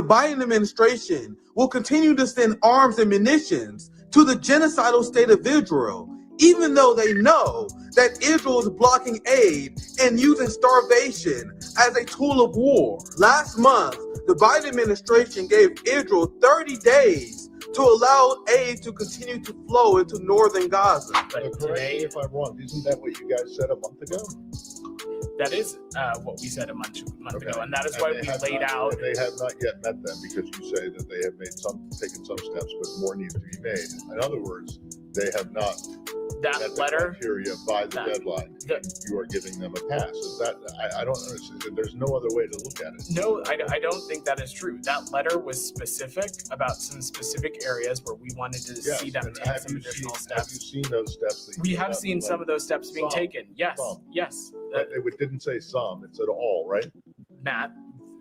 The Biden administration will continue to send arms and munitions to the genocidal state of Israel, even though they know that Israel is blocking aid and using starvation as a tool of war. Last month, the Biden administration gave Israel 30 days to allow aid to continue to flow into northern Gaza. But today, if I'm wrong, isn't that what you guys said a month ago? That is what we said a month ago, and that is why we laid out. They have not yet met them because you say that they have taken some steps, but more needs to be made. In other words, they have not met the criteria by the deadline. You are giving them a pass. Is that I don't understand. There's no other way to look at it. No, I don't think that is true. That letter was specific about some specific areas where we wanted to see them take some additional steps. Have you seen those steps? We have seen some of those steps being taken. Yes, yes. But it didn't say some. It said all, right? Matt,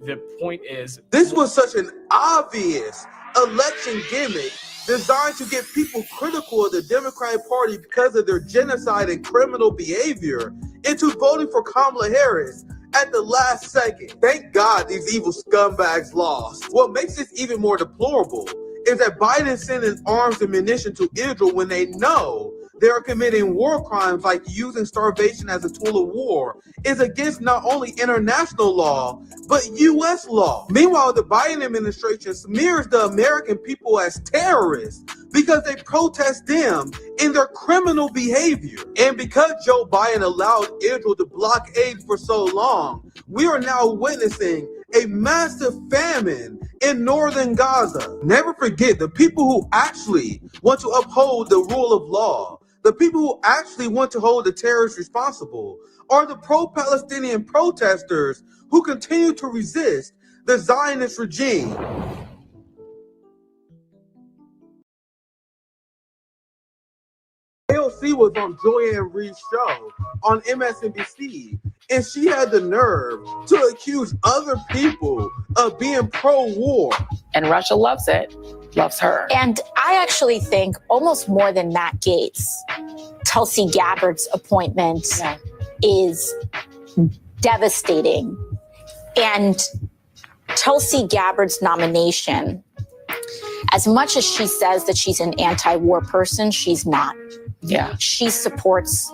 the point is, this was such an obvious election gimmick designed to get people critical of the Democratic Party because of their genocide and criminal behavior into voting for Kamala Harris at the last second. Thank God these evil scumbags lost. What makes this even more deplorable is that Biden sending arms and munitions to Israel when they know they are committing war crimes like using starvation as a tool of war is against not only international law, but U.S. law. Meanwhile, the Biden administration smears the American people as terrorists because they protest them in their criminal behavior. And because Joe Biden allowed Israel to block aid for so long, we are now witnessing a massive famine in northern Gaza. Never forget, the people who actually want to uphold the rule of law, the people who actually want to hold the terrorists responsible, are the pro-Palestinian protesters who continue to resist the Zionist regime. AOC was on Joanne Reed's show on MSNBC, and she had the nerve to accuse other people of being pro-war. And Russia loves it, loves her. And I actually think almost more than Matt Gaetz, Tulsi Gabbard's appointment is devastating. And Tulsi Gabbard's nomination, as much as she says that she's an anti-war person, she's not. Yeah. She supports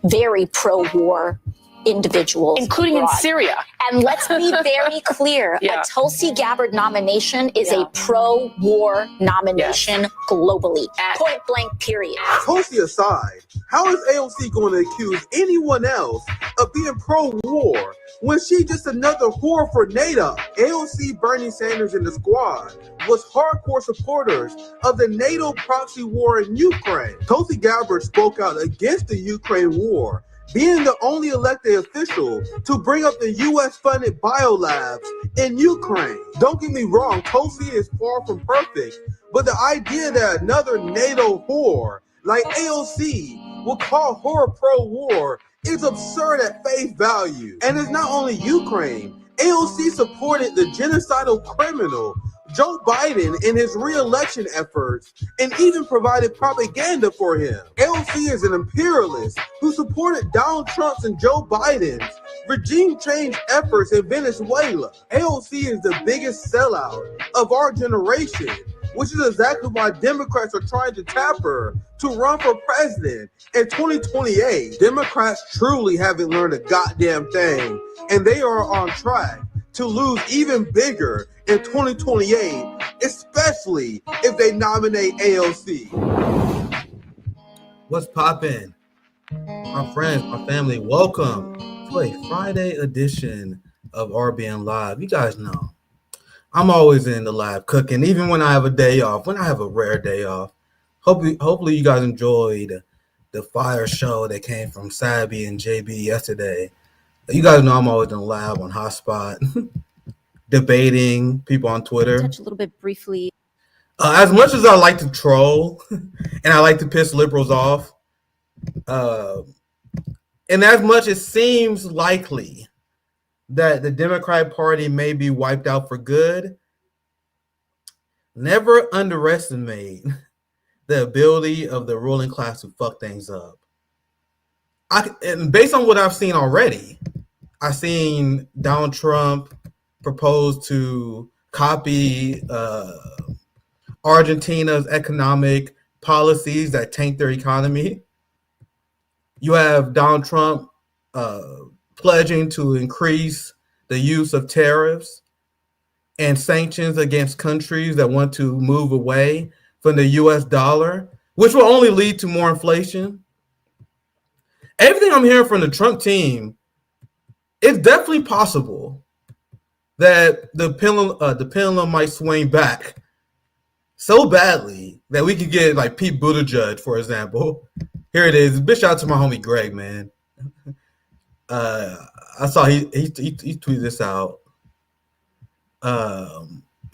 very pro-war individuals. Including abroad. In Syria. And let's be very clear, a Tulsi Gabbard nomination is a pro-war nomination globally. Point blank, period. Tulsi aside, how is AOC going to accuse anyone else of being pro-war when she's just another whore for NATO? AOC, Bernie Sanders, and the squad was hardcore supporters of the NATO proxy war in Ukraine. Tulsi Gabbard spoke out against the Ukraine war, being the only elected official to bring up the U.S.-funded biolabs in Ukraine. Don't get me wrong, Tulsi is far from perfect, but the idea that another NATO whore like AOC will call her pro-war is absurd at face value. And it's not only Ukraine. AOC supported the genocidal criminal Joe Biden in his re-election efforts and even provided propaganda for him. AOC is an imperialist who supported Donald Trump's and Joe Biden's regime change efforts in Venezuela. AOC is the biggest sellout of our generation, which is exactly why Democrats are trying to tap her to run for president in 2028. Democrats truly haven't learned a goddamn thing, and they are on track to lose even bigger in 2028, especially if they nominate AOC. What's poppin'? My friends, my family, welcome to a Friday edition of RBN Live. You guys know, I'm always in the lab cooking, even when I have a day off, when I have a rare day off. Hopefully you guys enjoyed the fire show that came from Sabby and JB yesterday. You guys know I'm always in the lab on Hotspot, debating people on Twitter. Touch a little bit briefly. As much as I like to troll and I like to piss liberals off, and as much as it seems likely that the Democratic Party may be wiped out for good, never underestimate the ability of the ruling class to fuck things up. And based on what I've seen already, I've seen Donald Trump propose to copy Argentina's economic policies that tank their economy. You have Donald Trump pledging to increase the use of tariffs and sanctions against countries that want to move away from the US dollar, which will only lead to more inflation. Everything I'm hearing from the Trump team, it's definitely possible that the pendulum might swing back so badly that we could get like Pete Buttigieg, for example. Here it is. Big shout out to my homie Greg, man. I saw he tweeted this out.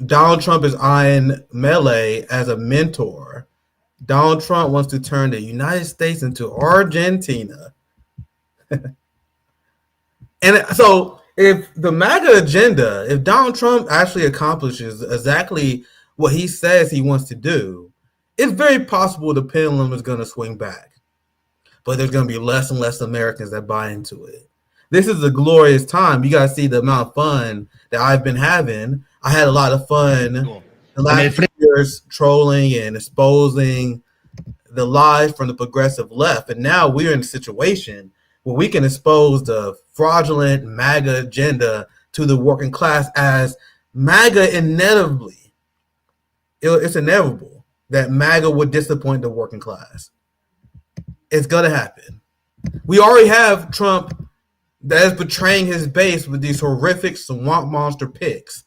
Donald Trump is eyeing Milei as a mentor. Donald Trump wants to turn the United States into Argentina. And so if the MAGA agenda, if Donald Trump actually accomplishes exactly what he says he wants to do, it's very possible the pendulum is going to swing back. But there's going to be less and less Americans that buy into it. This is a glorious time. You guys see the amount of fun that I've been having. I had a lot of fun the last few years trolling and exposing the lies from the progressive left. And now we're in a situation where we can expose the fraudulent MAGA agenda to the working class as MAGA inevitably. It's inevitable that MAGA would disappoint the working class. It's going to happen. We already have Trump that is betraying his base with these horrific swamp monster picks.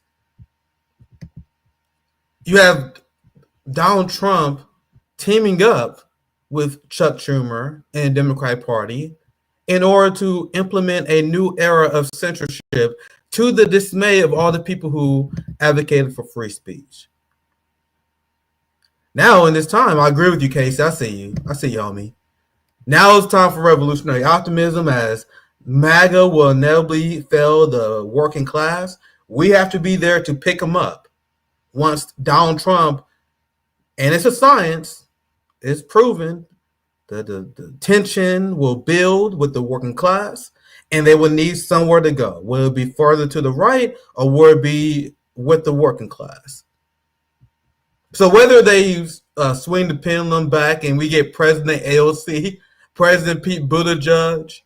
You have Donald Trump teaming up with Chuck Schumer and the Democratic Party in order to implement a new era of censorship to the dismay of all the people who advocated for free speech. Now, in this time, I agree with you, Casey. I see you, homie. Now it's time for revolutionary optimism as MAGA will inevitably fail the working class. We have to be there to pick them up. Once Donald Trump, and it's a science, it's proven, the tension will build with the working class, and they will need somewhere to go. Will it be further to the right, or will it be with the working class? So whether they swing the pendulum back and we get President AOC, President Pete Buttigieg,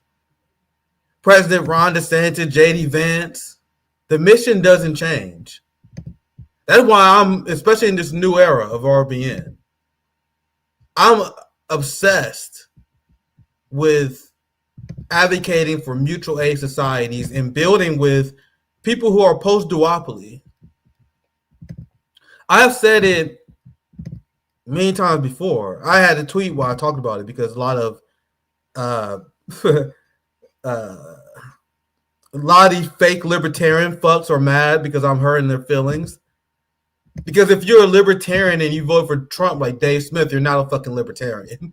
President Ron DeSantis, J.D. Vance, the mission doesn't change. That's why I'm, especially in this new era of RBN, I'm obsessed with advocating for mutual aid societies and building with people who are post-duopoly. I have said it many times before. I had a tweet while I talked about it because a lot of these fake libertarian fucks are mad because I'm hurting their feelings. Because if you're a libertarian and you vote for Trump like Dave Smith, you're not a fucking libertarian.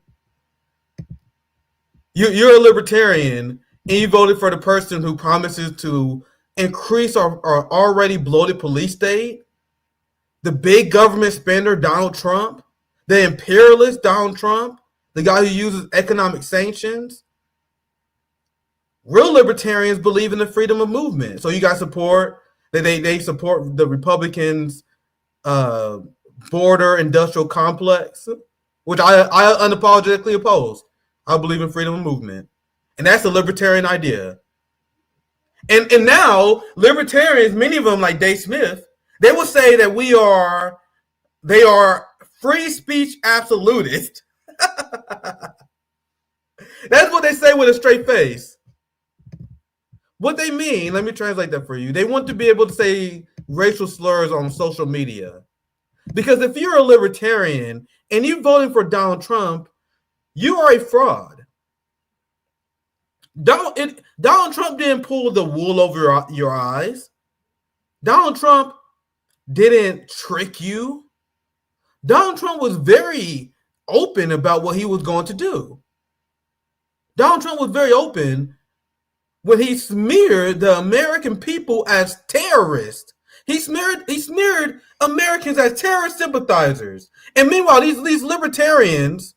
You're a libertarian and you voted for the person who promises to increase our already bloated police state, the big government spender Donald Trump, the imperialist Donald Trump, the guy who uses economic sanctions. Real libertarians believe in the freedom of movement. So you guys support that they support the Republicans' border industrial complex, which I unapologetically oppose. I believe in freedom of movement. And that's a libertarian idea. And now libertarians, many of them like Dave Smith, they will say that they are free speech absolutists. That's what they say with a straight face. What they mean, let me translate that for you. They want to be able to say racial slurs on social media. Because if you're a libertarian and you're voting for Donald Trump, you are a fraud. Donald Trump didn't pull the wool over your eyes. Donald Trump didn't trick you. Donald Trump was very open about what he was going to do. Donald Trump was very open when he smeared the American people as terrorists. He smeared Americans as terrorist sympathizers. And meanwhile, these libertarians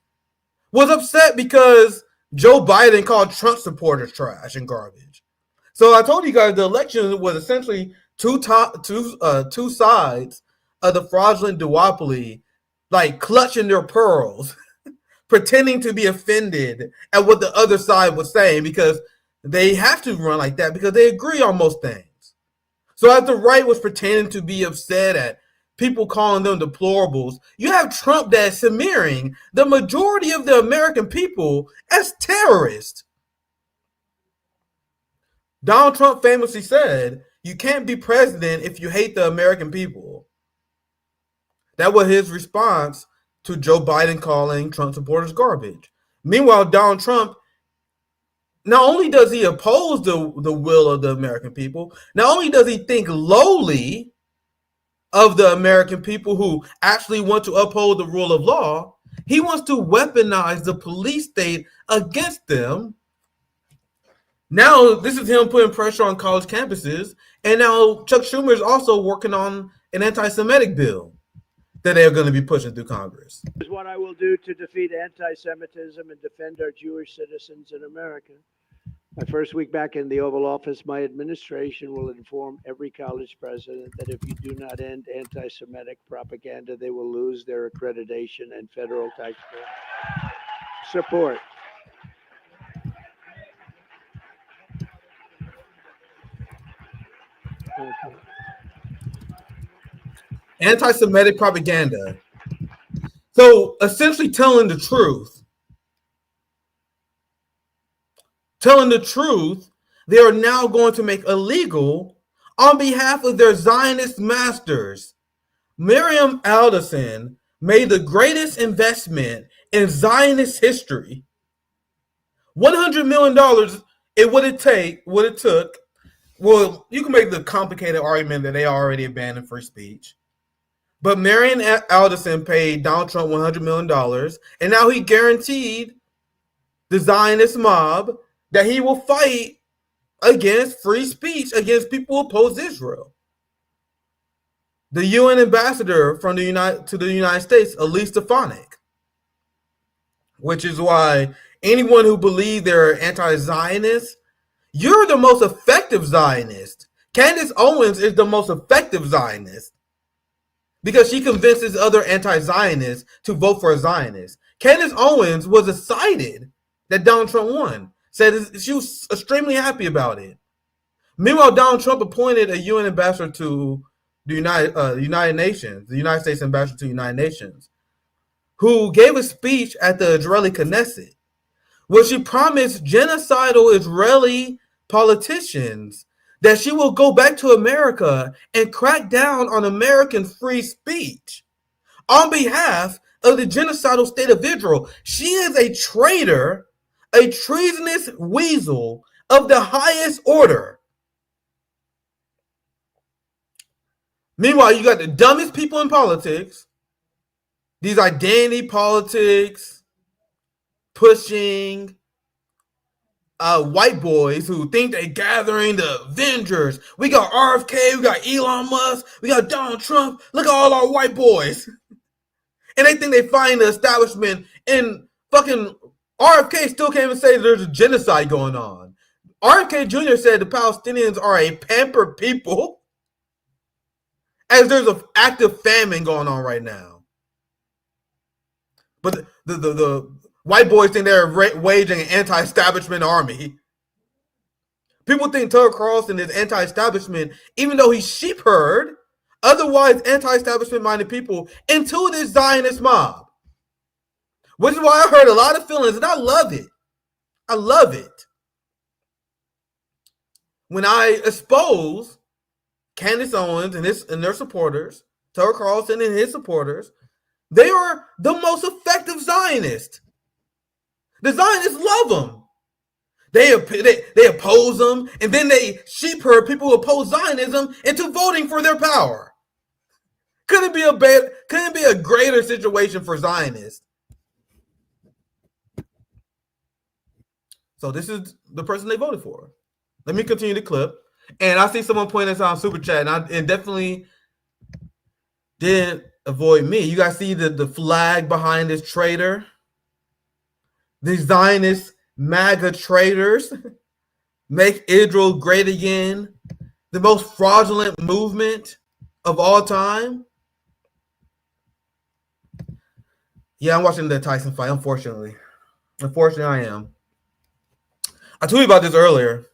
was upset because Joe Biden called Trump supporters trash and garbage. So I told you guys the election was essentially two sides of the fraudulent duopoly, like clutching their pearls, pretending to be offended at what the other side was saying, because they have to run like that because they agree on most things. So as the right was pretending to be upset at people calling them deplorables, you have Trump that's smearing the majority of the American people as terrorists. Donald Trump famously said, "You can't be president if you hate the American people." That was his response to Joe Biden calling Trump supporters garbage. Meanwhile, Donald Trump, not only does he oppose the will of the American people, not only does he think lowly of the American people who actually want to uphold the rule of law, he wants to weaponize the police state against them. Now, this is him putting pressure on college campuses, and now Chuck Schumer is also working on an anti-Semitic bill that they're going to be pushing through Congress. Is what I will do to defeat anti-Semitism and defend our Jewish citizens in America. My first week back in the Oval Office, my administration will inform every college president that if you do not end anti-Semitic propaganda, they will lose their accreditation and federal taxpayer support. Anti-Semitic propaganda. So essentially telling the truth. Telling the truth, they are now going to make illegal on behalf of their Zionist masters. Miriam Alderson made the greatest investment in Zionist history. $100 million it would it took. Well, you can make the complicated argument that they already abandoned free speech. But Marion Alderson paid Donald Trump $100 million, and now he guaranteed the Zionist mob that he will fight against free speech, against people who oppose Israel. The UN ambassador to the United States, Elise Stefanik, which is why anyone who believes they're anti-Zionist, you're the most effective Zionist. Candace Owens is the most effective Zionist, because she convinces other anti-Zionists to vote for a Zionist. Candace Owens was excited that Donald Trump won. Said she was extremely happy about it. Meanwhile, Donald Trump appointed a UN ambassador to the United Nations, the United States ambassador to the United Nations, who gave a speech at the Israeli Knesset, where she promised genocidal Israeli politicians that she will go back to America and crack down on American free speech on behalf of the genocidal state of Israel. She is a traitor, a treasonous weasel of the highest order. Meanwhile, you got the dumbest people in politics, these identity politics, pushing white boys who think they're gathering the Avengers. We got RFK, we got Elon Musk, we got Donald Trump. Look at all our white boys. And they think they find the establishment in fucking RFK still can't even say there's a genocide going on. RFK Jr. said the Palestinians are a pampered people, as there's an active famine going on right now. But the white boys think they're waging an anti-establishment army. People think Tucker Carlson is anti-establishment, even though he's sheep-herd, otherwise anti-establishment minded people into this Zionist mob. Which is why I heard a lot of feelings, and I love it. I love it. When I expose Candace Owens and their supporters, Tucker Carlson and his supporters, they are the most effective Zionists. The Zionists love them. They oppose them, and then they sheep herd people who oppose Zionism into voting for their power. Couldn't it be a greater situation for Zionists? So this is the person they voted for. Let me continue the clip. And I see someone pointing this out on Super Chat, and it definitely didn't avoid me. You guys see the flag behind this traitor? These Zionist MAGA traitors make Israel great again. the most fraudulent movement of all time. Yeah, I'm watching the Tyson fight, unfortunately. Unfortunately, I am. I tweeted about this earlier.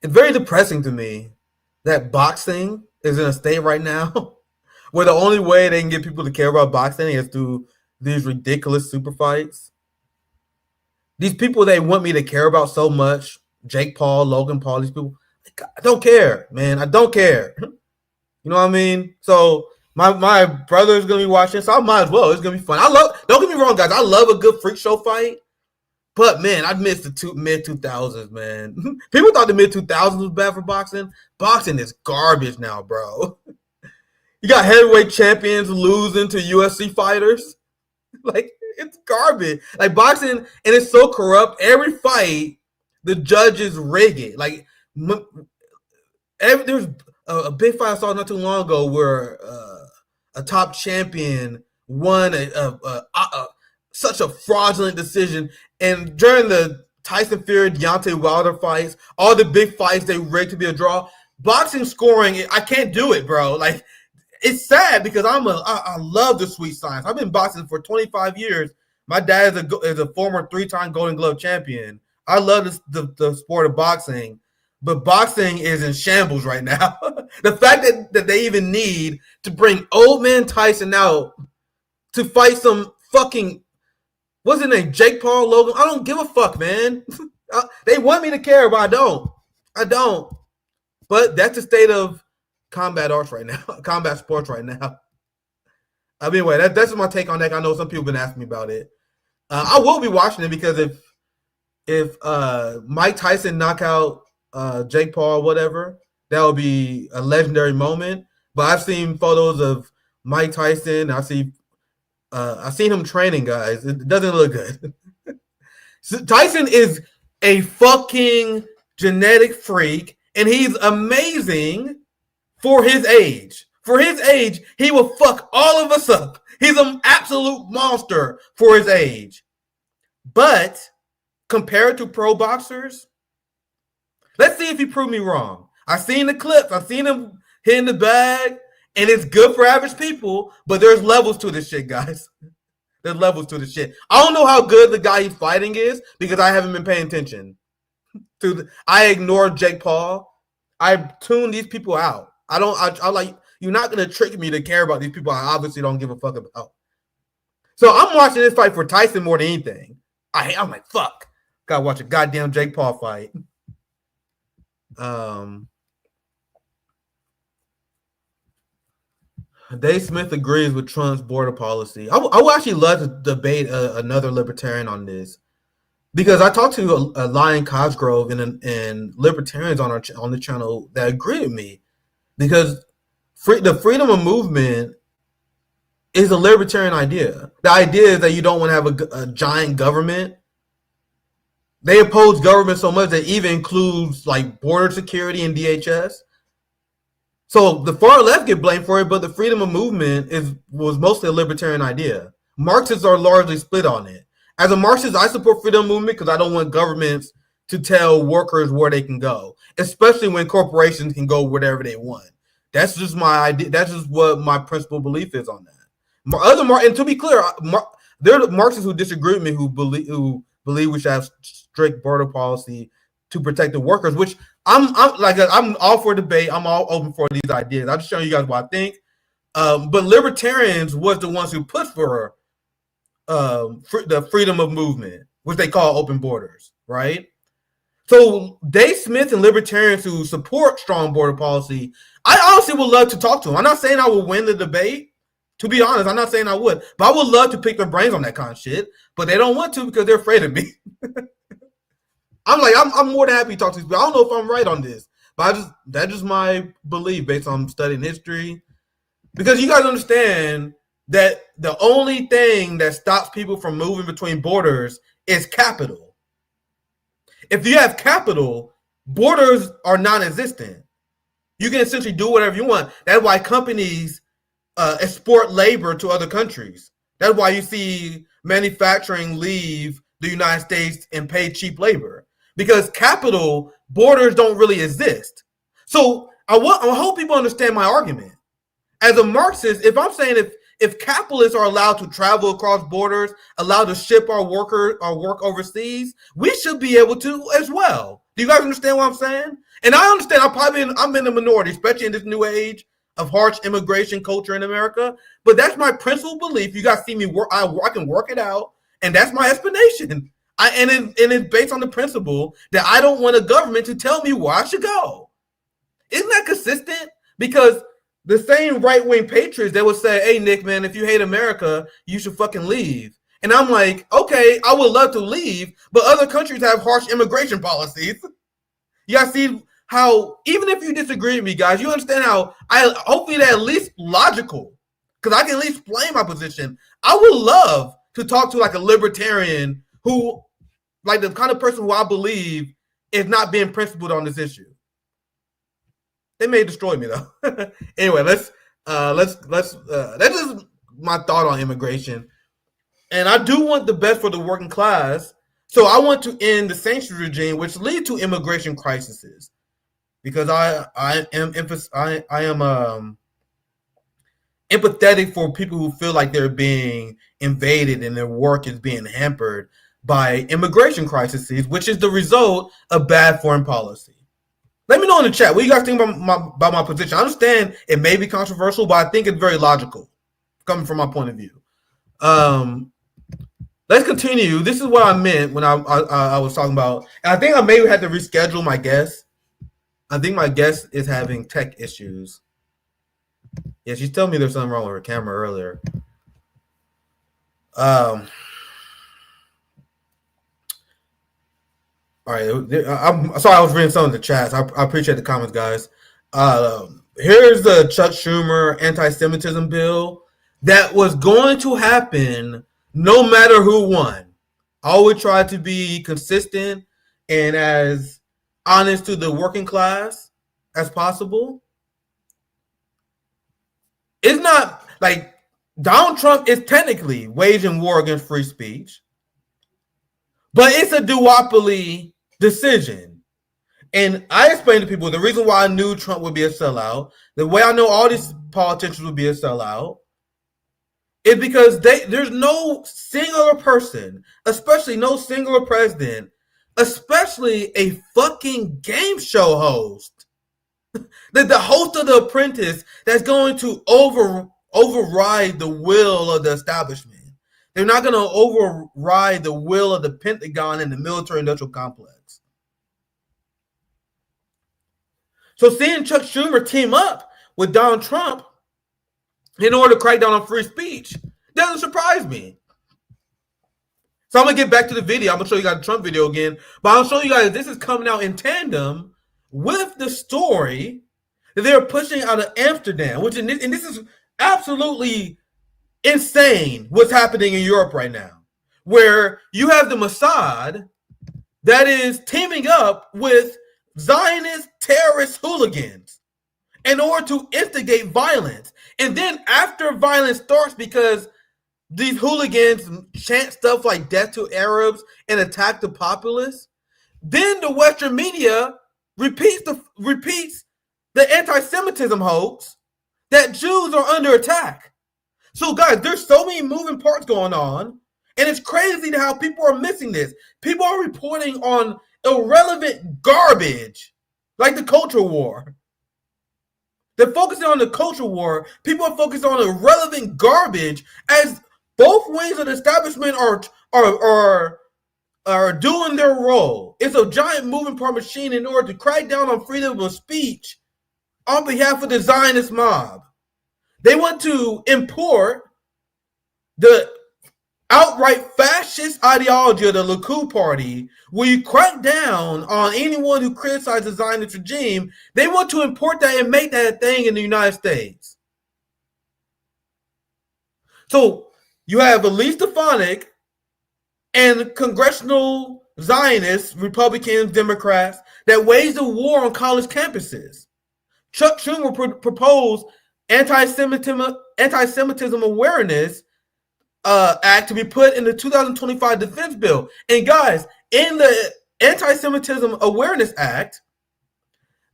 It's very depressing to me that boxing is in a state right now where the only way they can get people to care about boxing is through these ridiculous super fights. These people they want me to care about so much, Jake Paul, Logan Paul, these people, I don't care, man. I don't care. You know what I mean? So my brother's going to be watching, so I might as well. It's going to be fun. Don't get me wrong, guys. I love a good freak show fight. But, man, I missed the mid-2000s, man. People thought the mid-2000s was bad for boxing. Boxing is garbage now, bro. You got heavyweight champions losing to UFC fighters. Like, it's garbage. Like, boxing, and it's so corrupt. Every fight, the judges rig it. Like, there's a big fight I saw not too long ago where a top champion won such a fraudulent decision. And during the Tyson Fury, Deontay Wilder fights, all the big fights, they rigged to be a draw. Boxing scoring, I can't do it, bro. Like, it's sad because I love the sweet science. I've been boxing for 25 years. My dad is a former 3-time Golden Glove champion. I love the sport of boxing, but boxing is in shambles right now. The fact that they even need to bring old man Tyson out to fight some fucking, what's his name, Jake Paul, Logan? I don't give a fuck, man. They want me to care, but I don't. But that's the state of combat arts right now, combat sports right now. Anyway, that's my take on that. I know some people have been asking me about it. I will be watching it because if Mike Tyson knock out Jake Paul, whatever, that would be a legendary moment. But I've seen photos of Mike Tyson. I've seen him training, guys. It doesn't look good. So Tyson is a fucking genetic freak, and he's amazing for his age. For his age, he will fuck all of us up. He's an absolute monster for his age. But compared to pro boxers, let's see if he proved me wrong. I've seen the clips. I've seen him hitting the bag, and it's good for average people, but there's levels to this shit, guys. There's levels to this shit. I don't know how good the guy he's fighting is because I haven't been paying attention. I ignored Jake Paul. I tuned these people out. I like, you're not going to trick me to care about these people I obviously don't give a fuck about. So I'm watching this fight for Tyson more than anything. I'm like, fuck. Gotta watch a goddamn Jake Paul fight. Dave Smith agrees with Trump's border policy. I would actually love to debate another libertarian on this because I talked to Lion Cosgrove and libertarians on the channel that agree with me because the freedom of movement is a libertarian idea. The idea is that you don't want to have a giant government. They oppose government so much that it even includes like border security and DHS. So the far left get blamed for it, but the freedom of movement was mostly a libertarian idea. Marxists are largely split on it. As a Marxist, I support freedom of movement because I don't want governments to tell workers where they can go, especially when corporations can go wherever they want. That's just my idea. That's just what my principal belief is on that. And to be clear, there are Marxists who disagree with me who believe we should have strict border policy to protect the workers, which I'm all for debate. I'm all open for these ideas. I'm just showing you guys what I think. But libertarians was the ones who pushed for the freedom of movement, which they call open borders, right? So Dave Smith and libertarians who support strong border policy, I honestly would love to talk to them. I'm not saying I will win the debate. To be honest, I'm not saying I would, but I would love to pick their brains on that kind of shit. But they don't want to because they're afraid of me. I'm more than happy to talk to these people. I don't know if I'm right on this, but that's just my belief based on studying history. Because you guys understand that the only thing that stops people from moving between borders is capital. If you have capital, borders are non-existent. You can essentially do whatever you want. That's why companies export labor to other countries. That's why you see manufacturing leave the United States and pay cheap labor. because capital borders don't really exist. So I hope people understand my argument. As a Marxist, if I'm saying if capitalists are allowed to travel across borders, allowed to ship our work overseas, we should be able to as well. Do you guys understand what I'm saying? And I understand I'm in the minority, especially in this new age of harsh immigration culture in America. But that's my principal belief. You guys see me work, I can work it out, and that's my explanation. And it's based on the principle that I don't want a government to tell me where I should go. Isn't that consistent? Because the same right-wing patriots, they would say, hey, Nick, man, if you hate America, you should fucking leave. And I'm like, okay, I would love to leave, but other countries have harsh immigration policies. You guys see how, even if you disagree with me, guys, you understand how hopefully they're at least logical, because I can at least explain my position. I would love to talk to like a libertarian who, like the kind of person who I believe is not being principled on this issue. They may destroy me though. Anyway, let's that's just my thought on immigration. And I do want the best for the working class. So I want to end the sanctions regime, which lead to immigration crises, because I am empathetic for people who feel like they're being invaded and their work is being hampered by immigration crises, which is the result of bad foreign policy. Let me know in the chat what you guys think about my position. I understand it may be controversial, but I think it's very logical coming from my point of view. Let's continue. This is what I meant when I was talking about, and I think I maybe had to reschedule my guest. I think my guest is having tech issues. Yeah, she's telling me there's something wrong with her camera earlier. All right, I'm sorry I was reading some of the chats. I appreciate the comments, guys. Here's the Chuck Schumer anti-Semitism bill that was going to happen no matter who won. I always try to be consistent and as honest to the working class as possible. It's not like Donald Trump is technically waging war against free speech, but it's a duopoly decision. And I explained to people the reason why I knew Trump would be a sellout, the way I know all these politicians would be a sellout, is because there's no singular person, especially no singular president, especially a fucking game show host, the host of The Apprentice, that's going to override the will of the establishment. They're not going to override the will of the Pentagon and the military-industrial complex. So seeing Chuck Schumer team up with Donald Trump in order to crack down on free speech doesn't surprise me. So I'm going to get back to the video. I'm going to show you guys the Trump video again. But I'll show you guys this is coming out in tandem with the story that they're pushing out of Amsterdam, and this is absolutely insane what's happening in Europe right now, where you have the Mossad that is teaming up with Zionist terrorist hooligans in order to instigate violence. And then after violence starts, because these hooligans chant stuff like death to Arabs and attack the populace, then the Western media repeats the anti-Semitism hoax that Jews are under attack. So guys, there's so many moving parts going on, and it's crazy how people are missing this. People are reporting on irrelevant garbage like the culture war. They're focusing on the culture war. People are focused on irrelevant garbage as both wings of the establishment are doing their role. It's a giant moving part machine in order to crack down on freedom of speech on behalf of the Zionist mob. They want to import the outright fascist ideology of the Likud party, where you crack down on anyone who criticizes the Zionist regime. They want to import that and make that a thing in the United States. So you have Elise Stefanik and congressional Zionists, Republicans, Democrats, that wage a war on college campuses. Chuck Schumer proposed anti-Semitism awareness act to be put in the 2025 defense bill. And guys, in the Anti-Semitism Awareness Act,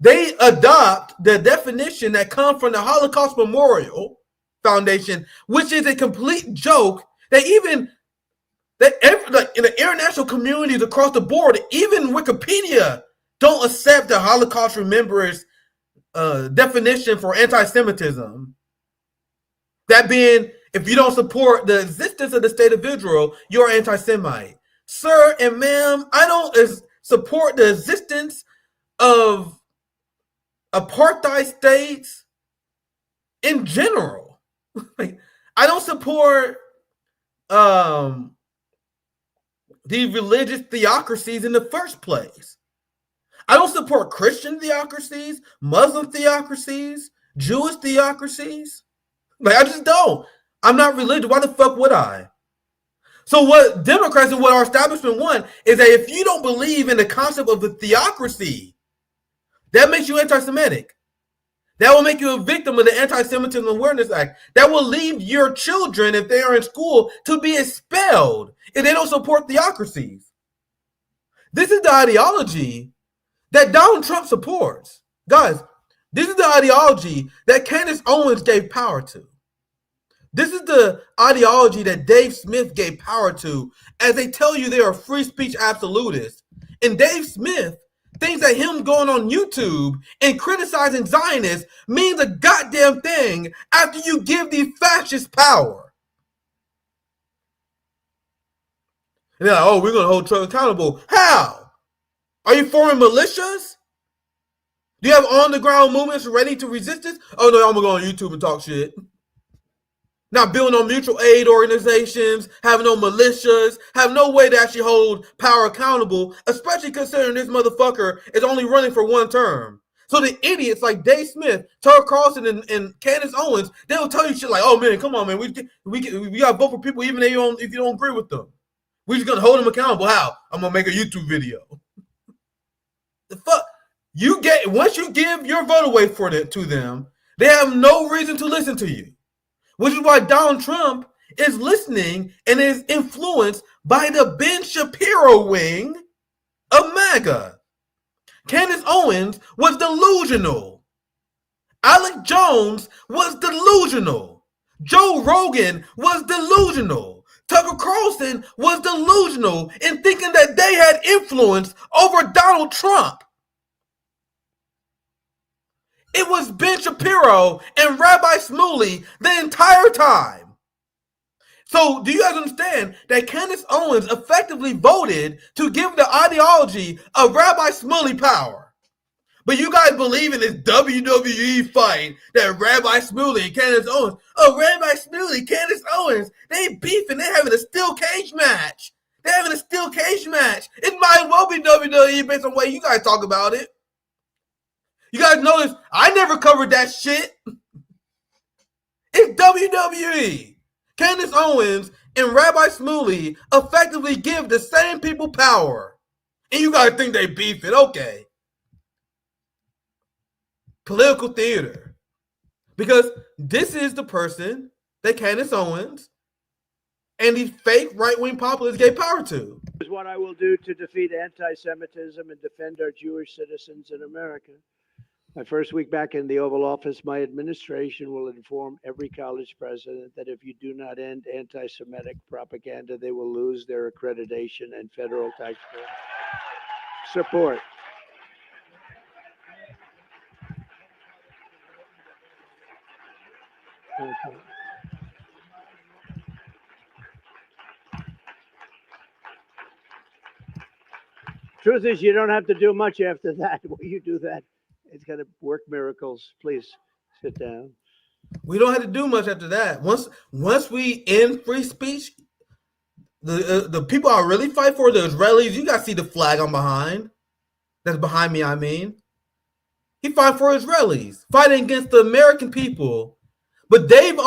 they adopt the definition that comes from the Holocaust Memorial Foundation, which is a complete joke. That in the international communities across the board, even Wikipedia don't accept the Holocaust Remembrance definition for anti-Semitism. That being, if you don't support the existence of the state of Israel, you're anti-Semite. Sir and ma'am, I don't support the existence of apartheid states in general. Like, I don't support the religious theocracies in the first place. I don't support Christian theocracies, Muslim theocracies, Jewish theocracies. Like, I just don't. I'm not religious. Why the fuck would I? So what Democrats and what our establishment want is that if you don't believe in the concept of the theocracy, that makes you anti-Semitic. That will make you a victim of the Anti-Semitism Awareness Act. That will leave your children, if they are in school, to be expelled if they don't support theocracies. This is the ideology that Donald Trump supports. Guys, this is the ideology that Candace Owens gave power to. This is the ideology that Dave Smith gave power to, as they tell you they are free speech absolutists. And Dave Smith thinks that him going on YouTube and criticizing Zionists means a goddamn thing after you give these fascists power. And they're like, oh, we're going to hold Trump accountable. How? Are you forming militias? Do you have on-the-ground movements ready to resist this? Oh, no, I'm going to go on YouTube and talk shit. Not building on mutual aid organizations, having no militias, have no way to actually hold power accountable, especially considering this motherfucker is only running for one term. So the idiots like Dave Smith, Tucker Carlson, and Candace Owens, they'll tell you shit like, oh man, come on, man, we got to vote for people even if you don't agree with them. We're just going to hold them accountable. How? I'm going to make a YouTube video. The fuck? Once you give your vote away to them, they have no reason to listen to you. Which is why Donald Trump is listening and is influenced by the Ben Shapiro wing of MAGA. Candace Owens was delusional. Alex Jones was delusional. Joe Rogan was delusional. Tucker Carlson was delusional in thinking that they had influence over Donald Trump. It was Ben Shapiro and Rabbi Shmuley the entire time. So do you guys understand that Candace Owens effectively voted to give the ideology of Rabbi Shmuley power? But you guys believe in this WWE fight that Rabbi Shmuley and Candace Owens, oh, Rabbi Shmuley, Candace Owens, they beefing, they're having a steel cage match. They're having a steel cage match. It might well be WWE based on the way you guys talk about it. You guys notice I never covered that shit. It's WWE. Candace Owens and Rabbi Shmuley effectively give the same people power. And you guys think they beef it. Okay. Political theater. Because this is the person that Candace Owens and these fake right-wing populists gave power to. Is what I will do to defeat anti-Semitism and defend our Jewish citizens in America. My first week back in the Oval Office, my administration will inform every college president that if you do not end anti-Semitic propaganda, they will lose their accreditation and federal taxpayer support. Okay. Truth is, you don't have to do much after that. When you do that, it's going to work miracles. Please sit down. We don't have to do much after that. Once we end free speech, the people I really fight for, the Israelis, you guys see the flag I'm behind. That's behind me, I mean. He fought for Israelis, fighting against the American people. But Dave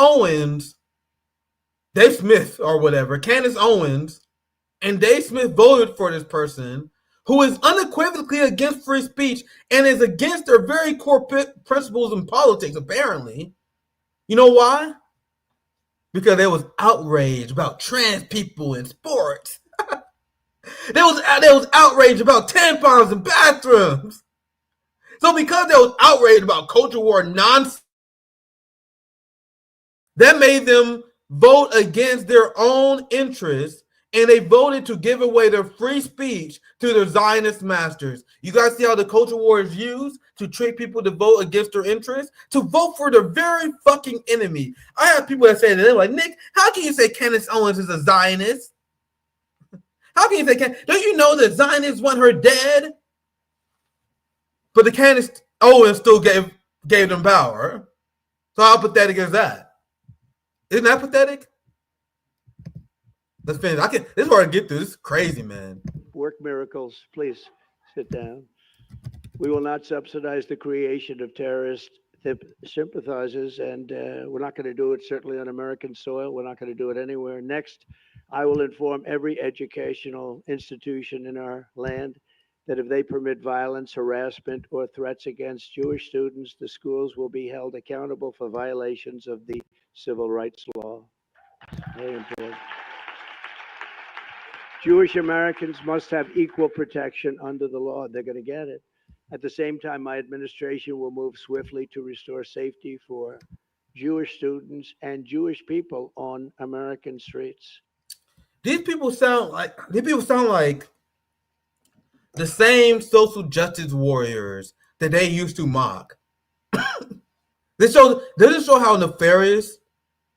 Smith or whatever, Candace Owens, and Dave Smith voted for this person who is unequivocally against free speech and is against their very core principles in politics, apparently. You know why? Because there was outrage about trans people in sports. There was outrage about tampons in bathrooms. So because there was outrage about culture war nonsense, that made them vote against their own interests, and they voted to give away their free speech to their Zionist masters. You guys see how the culture war is used to trick people to vote against their interests, to vote for their very fucking enemy. I have people that say that, they're like, Nick, how can you say Candace Owens is a Zionist? How can you say, don't you know that Zionists want her dead? But the Candace Owens still gave them power. So how pathetic is that? Isn't that pathetic? Let's finish. This is hard to get through. This is crazy, man. Work miracles. Please sit down. We will not subsidize the creation of terrorist sympathizers, and we're not going to do it certainly on American soil. We're not going to do it anywhere. Next, I will inform every educational institution in our land that if they permit violence, harassment, or threats against Jewish students, the schools will be held accountable for violations of the civil rights law. Very important. Jewish Americans must have equal protection under the law. They're going to get it. At the same time, my administration will move swiftly to restore safety for Jewish students and Jewish people on American streets. These people sound like the same social justice warriors that they used to mock. This doesn't show how nefarious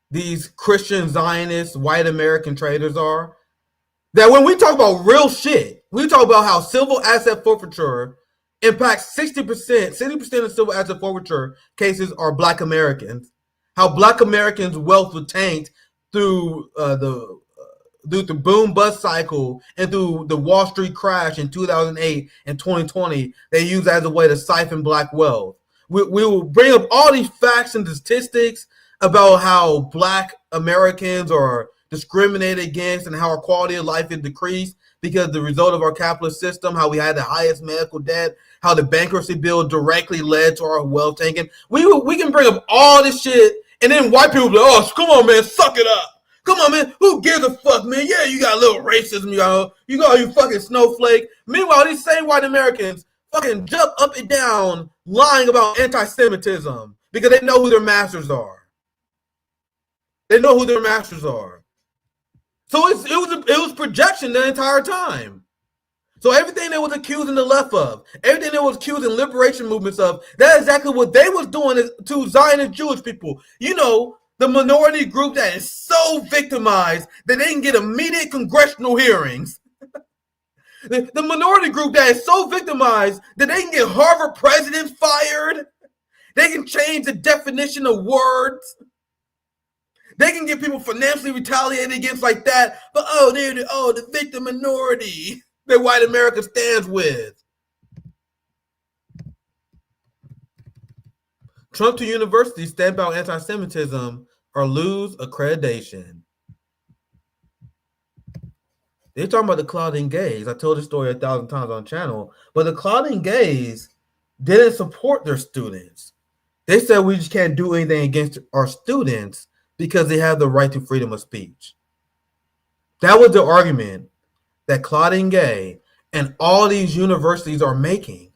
these Christian Zionist white American traitors are. That when we talk about real shit, we talk about how civil asset forfeiture impacts 60% of civil asset forfeiture cases are Black Americans. How Black Americans' wealth was tanked through the boom bust cycle and through the Wall Street crash in 2008 and 2020, they use as a way to siphon Black wealth. We will bring up all these facts and statistics about how Black Americans are discriminated against and how our quality of life is decreased because the result of our capitalist system, how we had the highest medical debt, how the bankruptcy bill directly led to our wealth tanking. We can bring up all this shit, and then white people be like, oh, come on, man, suck it up. Come on, man. Who gives a fuck, man? Yeah, you got a little racism, y'all. You got you fucking snowflake. Meanwhile, these same white Americans fucking jump up and down lying about anti-Semitism because they know who their masters are. They know who their masters are. So it was projection the entire time. So everything they was accusing the left of, everything they was accusing liberation movements of, that's exactly what they was doing to Zionist Jewish people. You know, the minority group that is so victimized that they can get immediate congressional hearings. The minority group that is so victimized that they can get Harvard presidents fired. They can change the definition of words. They can get people financially retaliated against like that. But they're the victim minority that white America stands with. Trump to universities stamp out anti-Semitism or lose accreditation. They're talking about the clouding gays. I told this story 1,000 times on the channel, but the clouding gays didn't support their students. They said we just can't do anything against our students because they have the right to freedom of speech. That was the argument that Claudine Gay and all these universities are making.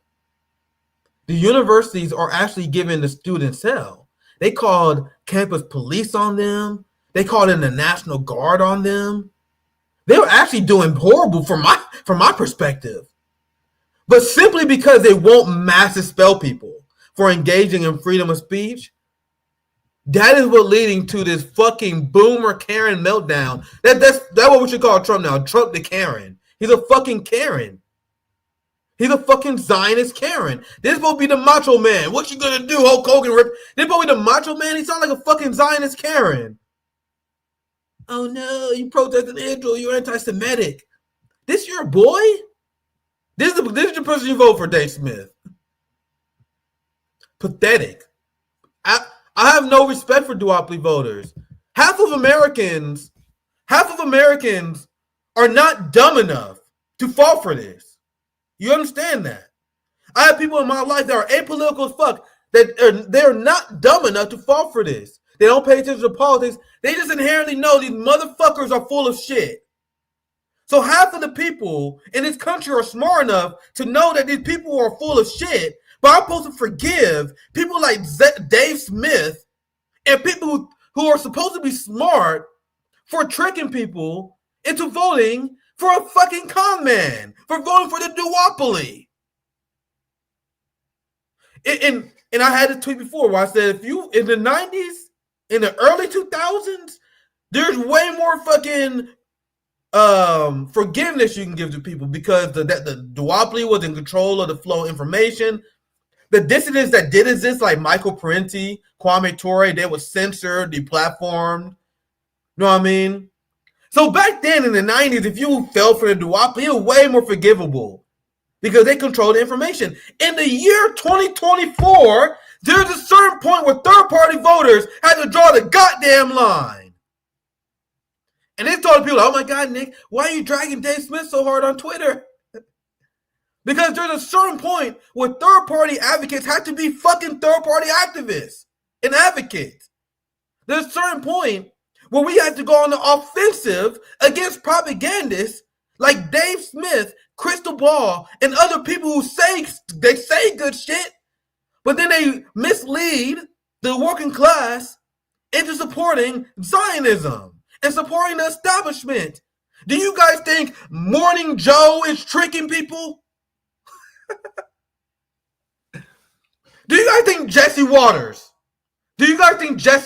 The universities are actually giving the students hell. They called campus police on them. They called in the National Guard on them. They were actually doing horrible from my perspective. But simply because they won't mass expel people for engaging in freedom of speech, that is what leading to this fucking boomer Karen meltdown. That's what we should call Trump now. Trump the Karen. He's a fucking Karen. He's a fucking Zionist Karen. This will be the macho man. What you gonna do, Hulk Hogan? This will be the macho man. He sounds like a fucking Zionist Karen. Oh no, you protesting Israel. You're anti-Semitic. This your boy? This is the person you vote for, Dave Smith. Pathetic. I have no respect for duopoly voters. Half of Americans are not dumb enough to fall for this. You understand that? I have people in my life that are apolitical as fuck that they're not dumb enough to fall for this. They don't pay attention to politics. They just inherently know these motherfuckers are full of shit. So half of the people in this country are smart enough to know that these people are full of shit, but I'm supposed to forgive people like Dave Smith and people who are supposed to be smart for tricking people into voting for a fucking con man, for voting for the duopoly. And I had a tweet before where I said, if you, in the 90s, in the early 2000s, there's way more fucking forgiveness you can give to people because the duopoly was in control of the flow of information. The dissidents that did exist, like Michael Parenti, Kwame Ture, they were censored, deplatformed. You know what I mean? So back then in the 90s, if you fell for the duopoly, it was way more forgivable because they controlled the information. In the year 2024, there's a certain point where third-party voters had to draw the goddamn line. And they told people, oh my God, Nick, why are you dragging Dave Smith so hard on Twitter? Because there's a certain point where third-party advocates have to be fucking third-party activists and advocates. There's a certain point where we have to go on the offensive against propagandists like Dave Smith, Crystal Ball, and other people who say good shit, but then they mislead the working class into supporting Zionism and supporting the establishment. Do you guys think Morning Joe is tricking people? Do you guys think Jesse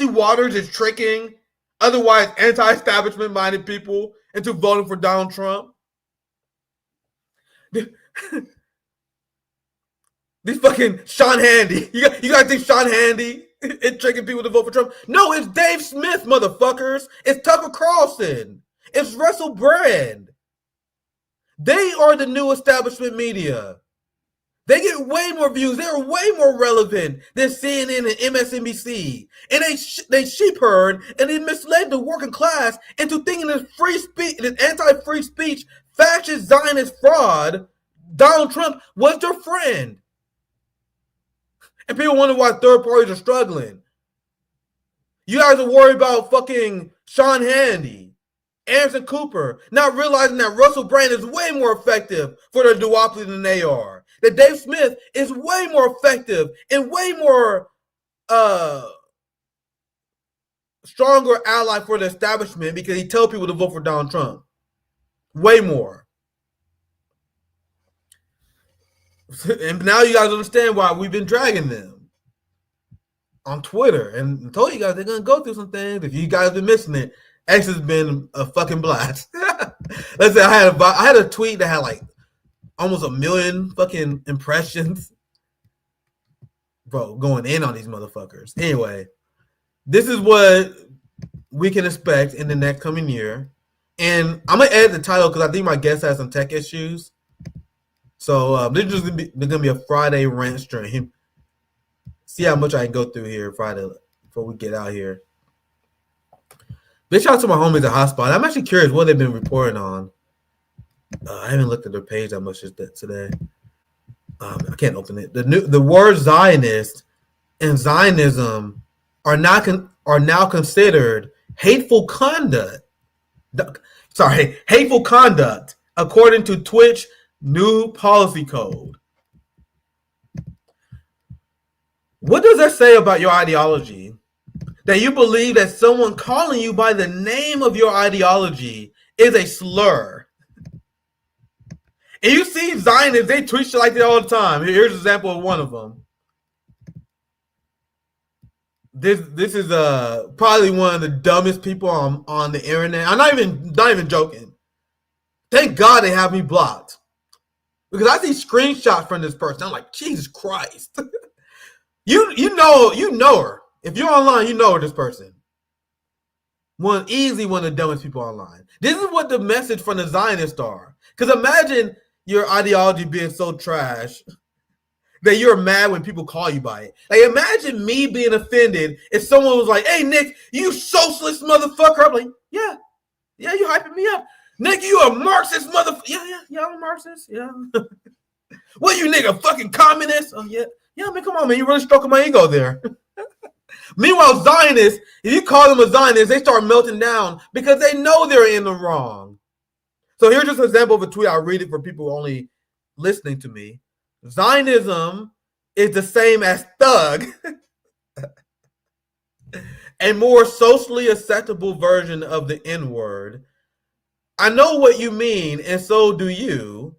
Waters is tricking otherwise anti-establishment minded people into voting for Donald Trump? These fucking Sean Hannity. You guys think Sean Hannity is tricking people to vote for Trump? No, it's Dave Smith, motherfuckers. It's Tucker Carlson. It's Russell Brand. They are the new establishment media. They get way more views. They're way more relevant than CNN and MSNBC. And they sheep herd and they misled the working class into thinking this free speech, this anti-free speech, fascist Zionist fraud, Donald Trump was their friend. And people wonder why third parties are struggling. You guys are worried about fucking Sean Hannity, Anderson Cooper, not realizing that Russell Brand is way more effective for the duopoly than they are. That Dave Smith is way more effective and way more stronger ally for the establishment because he tells people to vote for Donald Trump. Way more. And now you guys understand why we've been dragging them on Twitter. And I told you guys they're going to go through some things. If you guys have been missing it, X has been a fucking blast. Let's say I had a tweet that had like almost 1 million fucking impressions. Bro, going in on these motherfuckers. Anyway, this is what we can expect in the next coming year. And I'm going to edit the title because I think my guest has some tech issues. So this is going to be a Friday rant stream. See how much I can go through here Friday before we get out here. Big shout out to my homies at Hotspot. I'm actually curious what they've been reporting on. I haven't looked at their page that much today. I can't open it. The word Zionist and Zionism are now considered hateful conduct. Hateful conduct according to Twitch new policy code. What does that say about your ideology? That you believe that someone calling you by the name of your ideology is a slur. And you see Zionists, they tweet shit like that all the time. Here's an example of one of them. This is probably one of the dumbest people on the internet. I'm not even joking. Thank God they have me blocked. Because I see screenshots from this person. I'm like, Jesus Christ. You know her. If you're online, you know her, this person. Easily one of the dumbest people online. This is what the message from the Zionists are. Because imagine your ideology being so trash that you're mad when people call you by it. Like, imagine me being offended if someone was like, hey, Nick, you socialist motherfucker. I'm like, yeah, you hyping me up. Nick, you a Marxist motherfucker. Yeah, I'm a Marxist. Yeah. What, you nigga, fucking communist? Oh, yeah. Yeah, I mean, come on, man. You're really stroking my ego there. Meanwhile, Zionists, if you call them a Zionist, they start melting down because they know they're in the wrong. So here's just an example of a tweet. I'll read it for people only listening to me. Zionism is the same as thug, a more socially acceptable version of the N-word. I know what you mean, and so do you.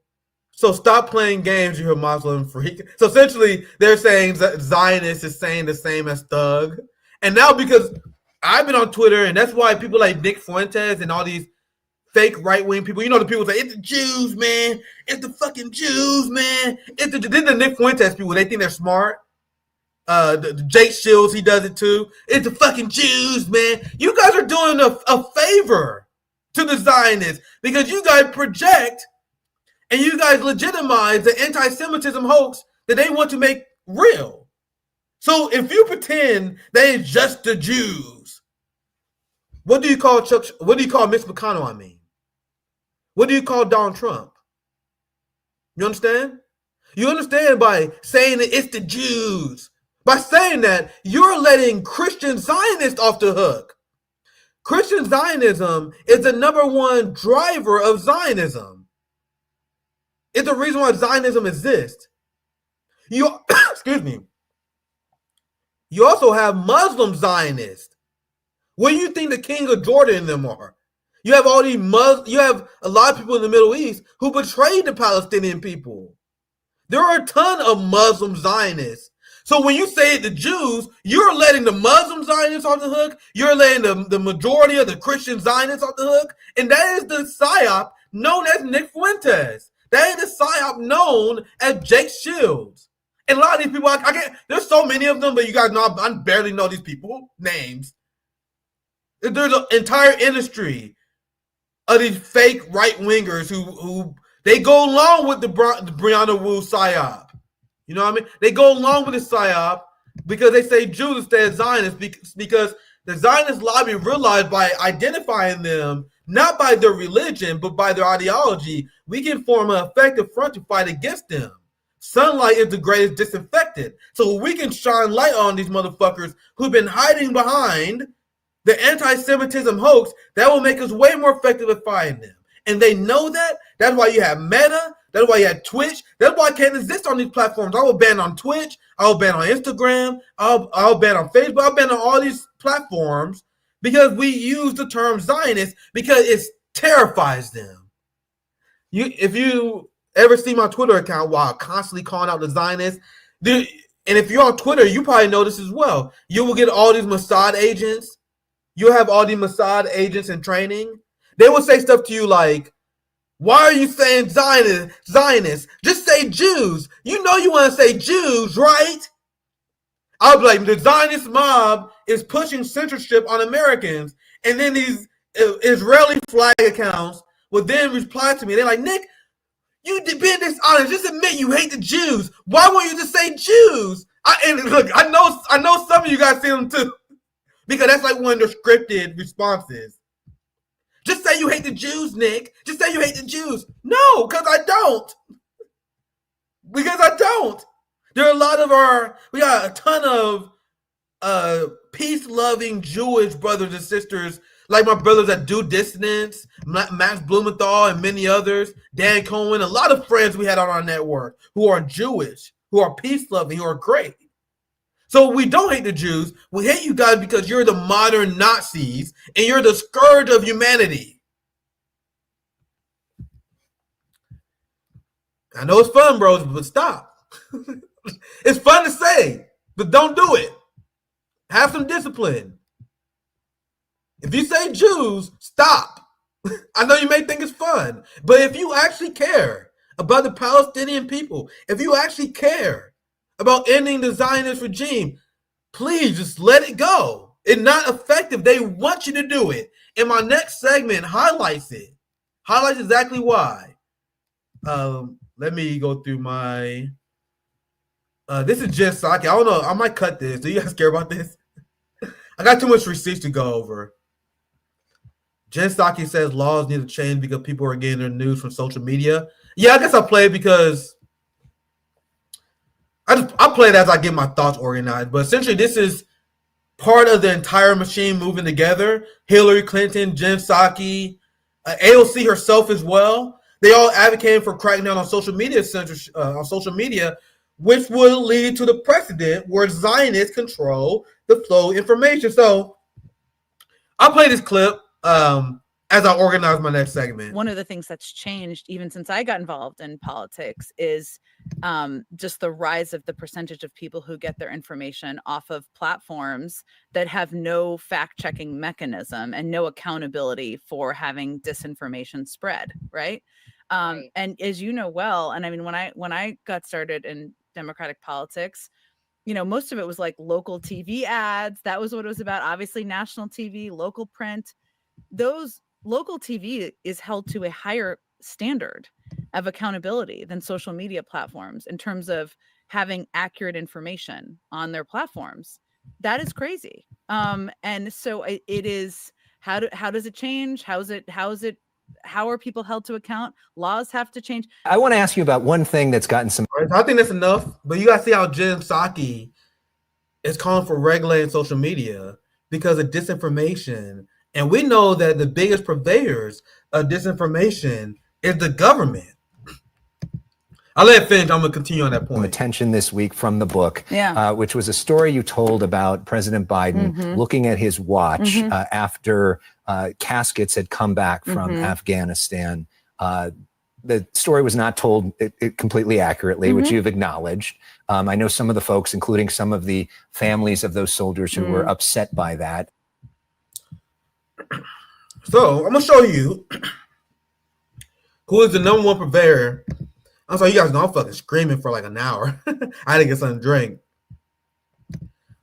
So stop playing games, you're a Muslim freak. So essentially, they're saying that Zionist is saying the same as thug. And now because I've been on Twitter, and that's why people like Nick Fuentes and all these fake right-wing people, the people say, it's the Jews, man. It's the fucking Jews, man. It's the Nick Fuentes people, they think they're smart. The Jake Shields, he does it too. It's the fucking Jews, man. You guys are doing a favor to the Zionists because you guys project and you guys legitimize the anti-Semitism hoax that they want to make real. So if you pretend that it's just the Jews, what do you call Mitch McConnell? I mean, what do you call Donald Trump? You understand? You understand by saying that it's the Jews. By saying that, you're letting Christian Zionists off the hook. Christian Zionism is the number one driver of Zionism. It's the reason why Zionism exists. Excuse me. You also have Muslim Zionists. What do you think the king of Jordan and them are? You have all these you have a lot of people in the Middle East who betrayed the Palestinian people. There are a ton of Muslim Zionists. So when you say the Jews, you're letting the Muslim Zionists off the hook. You're letting the majority of the Christian Zionists off the hook. And that is the Psyop known as Nick Fuentes. That is the Psyop known as Jake Shields. And a lot of these people, I can't, there's so many of them, but you guys know, I barely know these people, names. There's an entire industry of these fake right-wingers who they go along with the Brianna Wu Psyop. You know what I mean? They go along with the Psyop because they say Jews instead of Zionists because the Zionist lobby realized by identifying them, not by their religion, but by their ideology, we can form an effective front to fight against them. Sunlight is the greatest disinfectant. So we can shine light on these motherfuckers who've been hiding behind the anti-Semitism hoax. That will make us way more effective at fighting them. And they know that. That's why you have Meta. That's why you have Twitch. That's why I can't exist on these platforms. I will ban on Twitch. I will ban on Instagram. I'll ban on Facebook. I'll ban on all these platforms because we use the term Zionist because it terrifies them. If you ever see my Twitter account while constantly calling out the Zionists, and if you're on Twitter, you probably know this as well. You will get all these Mossad agents. You'll have all these Mossad agents in training. They will say stuff to you like, why are you saying Zionists? Just say Jews. You know you want to say Jews, right? I'll be like, the Zionist mob is pushing censorship on Americans. And then these Israeli flag accounts will then reply to me. They're like, Nick, you been dishonest. Just admit you hate the Jews. Why won't you just say Jews? And look, I know some of you guys see them too. Because that's like one of their scripted responses. Just say you hate the Jews, Nick. Just say you hate the Jews. No, because I don't. Because I don't. There are a lot of we got a ton of peace-loving Jewish brothers and sisters, like my brothers that do Dissonance, Max Blumenthal, and many others, Dan Cohen, a lot of friends we had on our network who are Jewish, who are peace-loving, who are great. So we don't hate the Jews. We hate you guys because you're the modern Nazis and you're the scourge of humanity. I know it's fun, bros, but stop. It's fun to say, but don't do it. Have some discipline. If you say Jews, stop. I know you may think it's fun, but if you actually care about the Palestinian people, if you actually care about ending the Zionist regime, please just let it go. It's not effective. They want you to do it. And my next segment highlights it. Highlights exactly why. Let me go through my... this is Jen Psaki. I don't know. I might cut this. Do you guys care about this? I got too much receipts to go over. Jen Psaki says laws need to change because people are getting their news from social media. Yeah, I guess I play because... I play it as I get my thoughts organized, but essentially this is part of the entire machine moving together. Hillary Clinton, Jen Psaki, AOC herself as well. They all advocated for cracking down on social media censorship, which will lead to the precedent where Zionists control the flow of information. So I'll play this clip as I organize my next segment. One of the things that's changed even since I got involved in politics is just the rise of the percentage of people who get their information off of platforms that have no fact-checking mechanism and no accountability for having disinformation spread, right? Right. And as you know well, and I mean, when I got started in Democratic politics, you know, most of it was like local TV ads. That was what it was about. Obviously, national TV, local print. Those local TV is held to a higher standard of accountability than social media platforms in terms of having accurate information on their platforms. That is crazy. And so it is, how does it change? How are people held to account? Laws have to change. I want to ask you about one thing that's gotten some. I think that's enough, but you got to see how Jen Psaki is calling for regulating social media because of disinformation. And we know that the biggest purveyors of disinformation is the government. I'll let it finish. I'm going to continue on that point. Some attention this week from the book, yeah. Which was a story you told about President Biden looking at his watch after caskets had come back from Afghanistan. The story was not told completely accurately, which you've acknowledged. I know some of the folks, including some of the families of those soldiers who were upset by that. So I'm going to show you who is the number one purveyor. I'm sorry, you guys know I'm fucking screaming for like an hour. I had to get something to drink.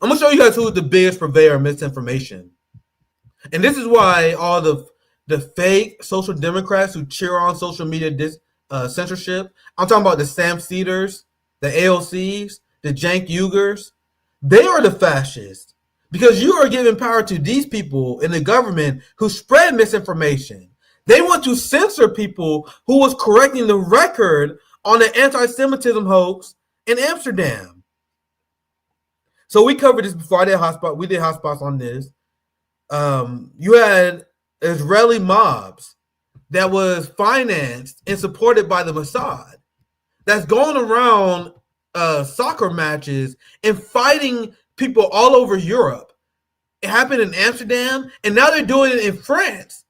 I'm going to show you guys who is the biggest purveyor of misinformation. And this is why all the fake social democrats who cheer on social media censorship, I'm talking about the Sam Cedars, the AOCs, the Cenk Uygurs, they are the fascists. Because you are giving power to these people in the government who spread misinformation. They want to censor people who was correcting the record on the anti-Semitism hoax in Amsterdam. So we covered this before. I did hotspot. We did hotspots on this. You had Israeli mobs that was financed and supported by the Mossad that's going around soccer matches and fighting people all over Europe. It happened in Amsterdam, and now they're doing it in France,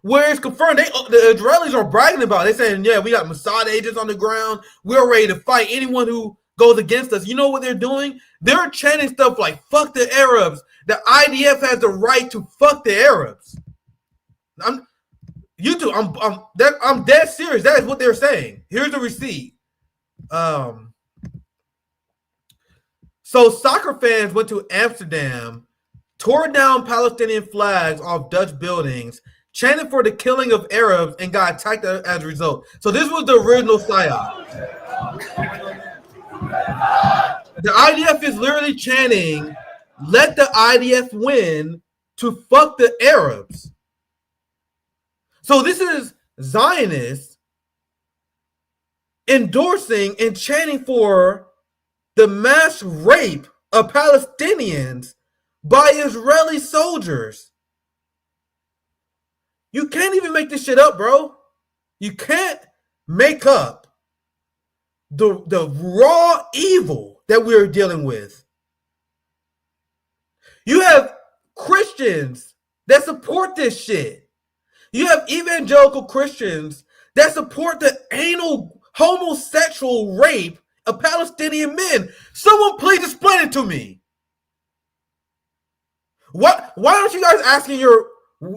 where it's confirmed. The Israelis are bragging about it. They're saying, yeah, we got Mossad agents on the ground. We're ready to fight anyone who goes against us. You know what they're doing? They're chanting stuff like, fuck the Arabs. The IDF has the right to fuck the Arabs. I'm dead serious. That is what they're saying. Here's the receipt. So soccer fans went to Amsterdam, tore down Palestinian flags off Dutch buildings, chanted for the killing of Arabs, and got attacked as a result. So this was the original Psyop. The IDF is literally chanting, let the IDF win to fuck the Arabs. So this is Zionists endorsing and chanting for the mass rape of Palestinians by Israeli soldiers. You can't even make this shit up, bro. You can't make up the raw evil that we're dealing with. You have Christians that support this shit. You have evangelical Christians that support the anal homosexual rape of Palestinian men. Someone please explain it to me. Why aren't you guys asking your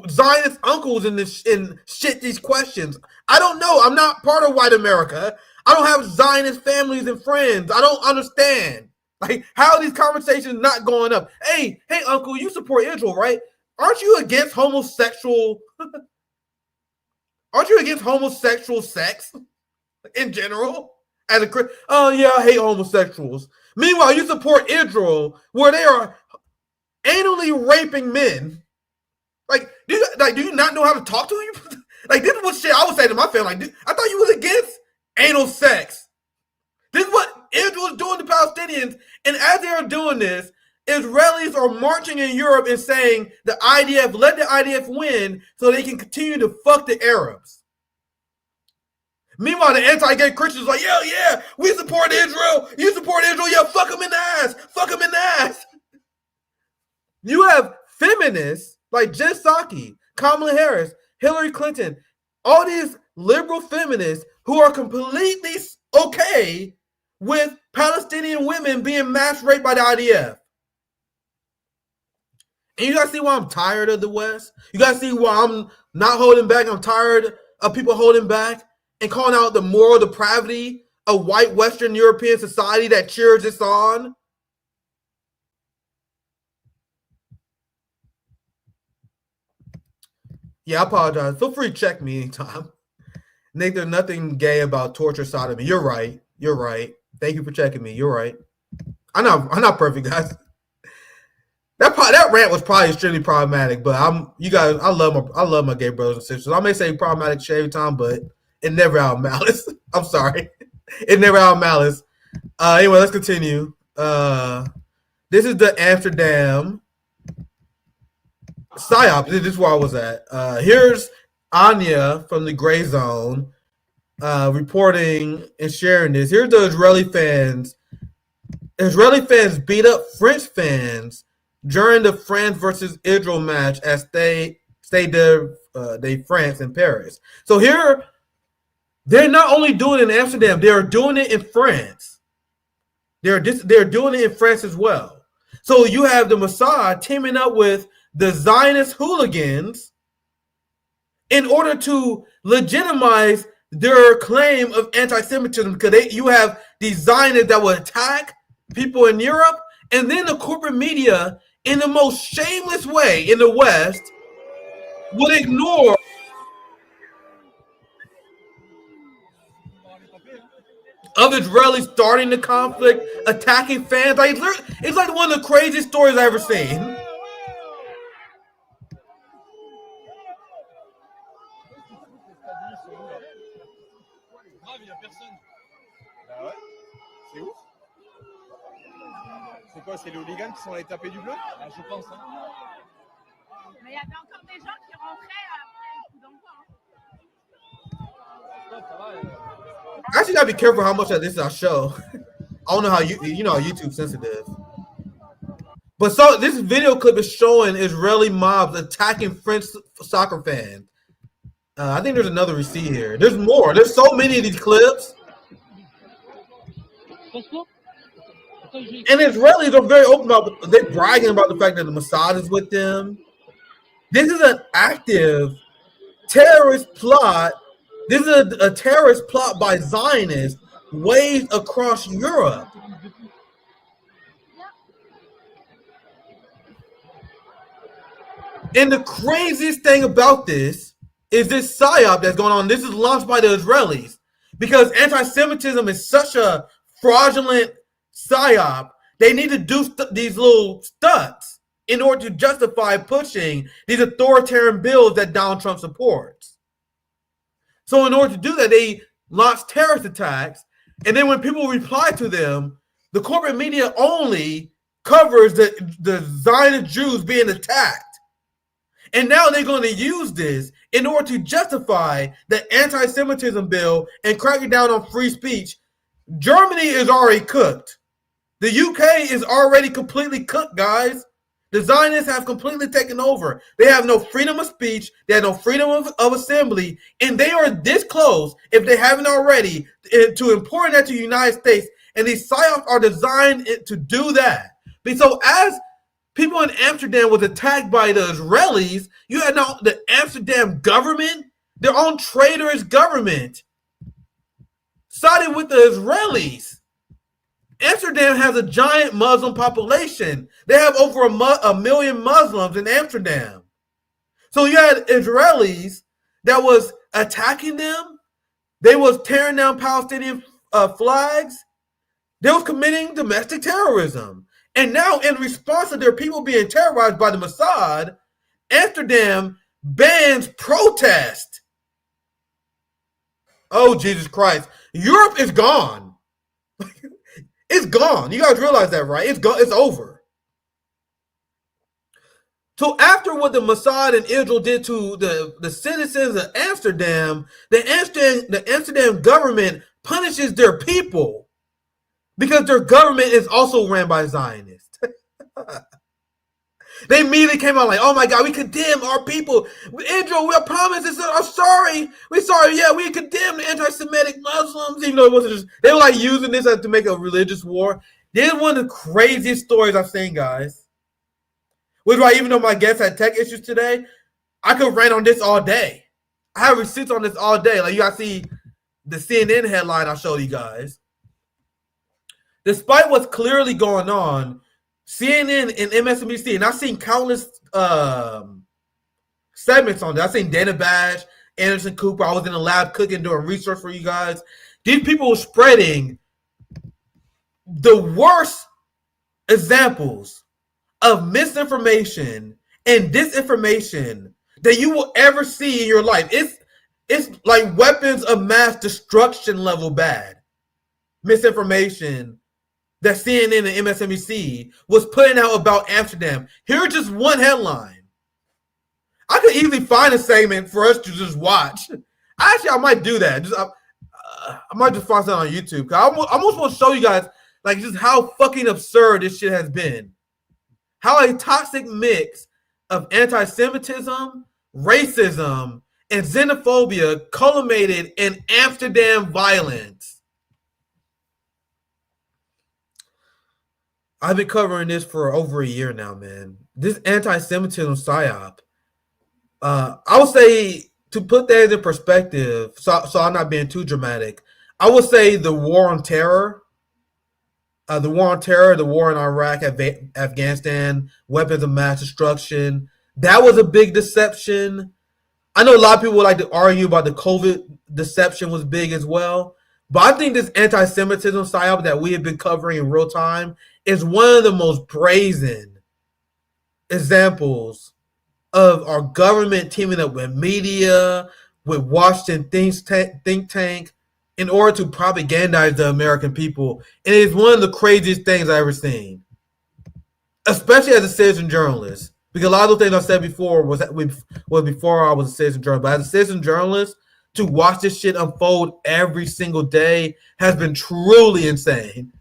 Zionist uncles in shit these questions? I don't know. I'm not part of white America. I don't have Zionist families and friends. I don't understand. Like, how are these conversations not going up? Hey, uncle, you support Israel, right? Aren't you against homosexual? Aren't you against homosexual sex in general? As a Christian, oh yeah, I hate homosexuals. Meanwhile, you support Israel, where they are anally raping men. Like, do you not know how to talk to you? Like, this is what shit I would say to my family. Like, I thought you was against anal sex. This is what Israel is doing to Palestinians, and as they are doing this, Israelis are marching in Europe and saying the IDF, let the IDF win so they can continue to fuck the Arabs. Meanwhile, the anti-gay Christians are like, yeah, we support Israel. You support Israel, yeah, fuck them in the ass. Fuck them in the ass. You have feminists like Jen Psaki, Kamala Harris, Hillary Clinton, all these liberal feminists who are completely okay with Palestinian women being mass raped by the IDF. And you guys see why I'm tired of the West? You guys see why I'm not holding back? I'm tired of people holding back and calling out the moral depravity of white Western European society that cheers this on. Yeah, I apologize. Feel free to check me anytime. Nick, there's nothing gay about torture sodomy. You're right. You're right. Thank you for checking me. You're right. I'm not perfect, guys. That rant was probably extremely problematic, but I love my gay brothers and sisters. I may say problematic shit every time, but it never out of malice. I'm sorry. It never out of malice. Anyway, let's continue. This is the Amsterdam Psyop. This is where I was at. Here's Anya from the Gray Zone reporting and sharing this. Here's the Israeli fans. Israeli fans beat up French fans during the France versus Israel match at Stade de France in Paris. So here, they're not only doing it in Amsterdam, they are doing it in France. They're doing it in France as well. So you have the Mossad teaming up with the Zionist hooligans in order to legitimize their claim of anti-Semitism, because you have these Zionists that will attack people in Europe, and then the corporate media, in the most shameless way in the West, would ignore of Israelis starting the conflict, attacking fans. It's like one of the craziest stories I've ever seen. C'est quoi, c'est les hooligans qui sont allés taper du bleu? Je pense. Mais il y avait encore des gens qui rentraient après le coup d'envoi. I actually gotta be careful how much of this is I show. I don't know how YouTube's sensitive. But so this video clip is showing Israeli mobs attacking French soccer fans. I think there's another receipt here. There's more. There's so many of these clips. And Israelis are very open about, they're bragging about the fact that the Mossad is with them. This is an active terrorist plot. This is a terrorist plot by Zionists waged across Europe. And the craziest thing about this is this Psyop that's going on. This is launched by the Israelis because anti-Semitism is such a fraudulent Psyop. They need to do these little stunts in order to justify pushing these authoritarian bills that Donald Trump supports. So in order to do that, they launch terrorist attacks. And then when people reply to them, the corporate media only covers the Zionist Jews being attacked. And now they're going to use this in order to justify the anti-Semitism bill and cracking down on free speech. Germany is already cooked. The UK is already completely cooked, guys. The Zionists have completely taken over. They have no freedom of speech. They have no freedom of assembly. And they are this close, if they haven't already, to importing that to the United States. And these psyops are designed to do that. So as people in Amsterdam was attacked by the Israelis, you had now the Amsterdam government, their own traitorous government, sided with the Israelis. Amsterdam has a giant Muslim population. They have over a million Muslims in Amsterdam. So you had Israelis that was attacking them. They was tearing down Palestinian flags. They was committing domestic terrorism. And now in response to their people being terrorized by the Mossad, Amsterdam bans protest. Oh, Jesus Christ. Europe is gone. It's gone. You guys realize that, right? It's over. So after what the Mossad and Israel did to the citizens of Amsterdam, the Amsterdam government punishes their people because their government is also ran by Zionists. They immediately came out like, oh my God, we condemn our people. Israel, we promise this. I'm sorry. We're sorry. Yeah, we condemn the anti-Semitic Muslims. Even though it wasn't just, they were like using this to make a religious war. This is one of the craziest stories I've seen, guys. Which is why even though my guests had tech issues today, I could rant on this all day. I have receipts on this all day. Like you guys see the CNN headline I showed you guys. Despite what's clearly going on, CNN and MSNBC, and I've seen countless segments on that. I've seen Dana Bash, Anderson Cooper. I was in the lab cooking, doing research for you guys. These people were spreading the worst examples of misinformation and disinformation that you will ever see in your life. It's like weapons of mass destruction level bad misinformation that CNN and MSNBC was putting out about Amsterdam. Here's just one headline. I could easily find a segment for us to just watch. Actually, I might do that. I might just find something on YouTube. I almost want to show you guys like just how fucking absurd this shit has been. How a toxic mix of anti-Semitism, racism, and xenophobia culminated in Amsterdam violence. I've been covering this for over a year now, man. This anti-Semitism psyop. I would say, to put that in perspective, so I'm not being too dramatic, I would say the war on terror, the war in Iraq, Afghanistan, weapons of mass destruction, that was a big deception. I know a lot of people would like to argue about the COVID deception was big as well. But I think this anti-Semitism psyop that we have been covering in real time is one of the most brazen examples of our government teaming up with media, with Washington think tank, in order to propagandize the American people. And it's one of the craziest things I've ever seen, especially as a citizen journalist. Because a lot of the things I said before was before I was a citizen journalist. But as a citizen journalist, to watch this shit unfold every single day has been truly insane.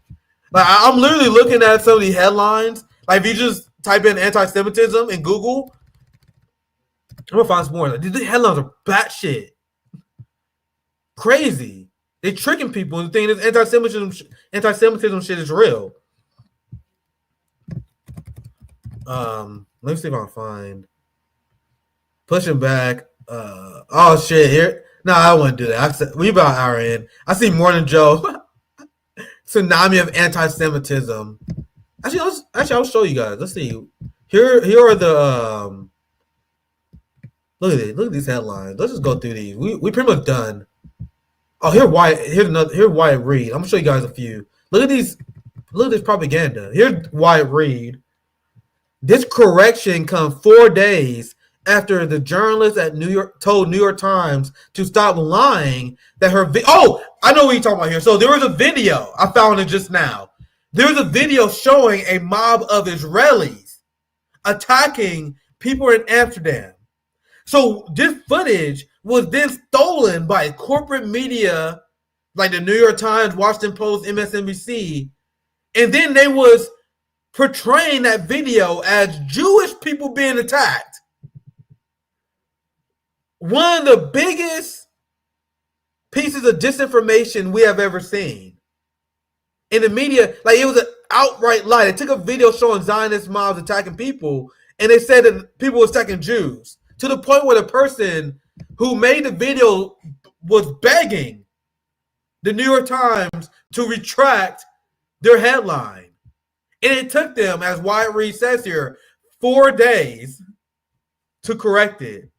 Like I'm literally looking at some of these headlines. Like if you just type in anti-Semitism in Google, I'm gonna find some more. These headlines are batshit crazy. They're tricking people into thinking this anti-Semitism shit is real. Let me see if I can find pushing back. Oh shit! Here. No, I wouldn't do that. We about an hour in. I see Morning Joe. Tsunami of anti-Semitism. Actually, I'll show you guys. Let's see. Here are the look at it. Look at these headlines. Let's just go through these. We pretty much done. Oh, here's Wyatt Reed. I'm gonna show you guys a few. Look at these. Look at this propaganda. Here's Wyatt Reed. This correction comes 4 days after the journalist at told New York Times to stop lying that her I know what you're talking about here. So there was a video. I found it just now. There's a video showing a mob of Israelis attacking people in Amsterdam. So this footage was then stolen by corporate media like the New York Times, Washington Post, MSNBC, and then they was portraying that video as Jewish people being attacked. One of the biggest pieces of disinformation we have ever seen. In the media, like it was an outright lie. They took a video showing Zionist mobs attacking people, and they said that people were attacking Jews. To the point where the person who made the video was begging the New York Times to retract their headline. And it took them, as Wyatt Reed says here, 4 days to correct it.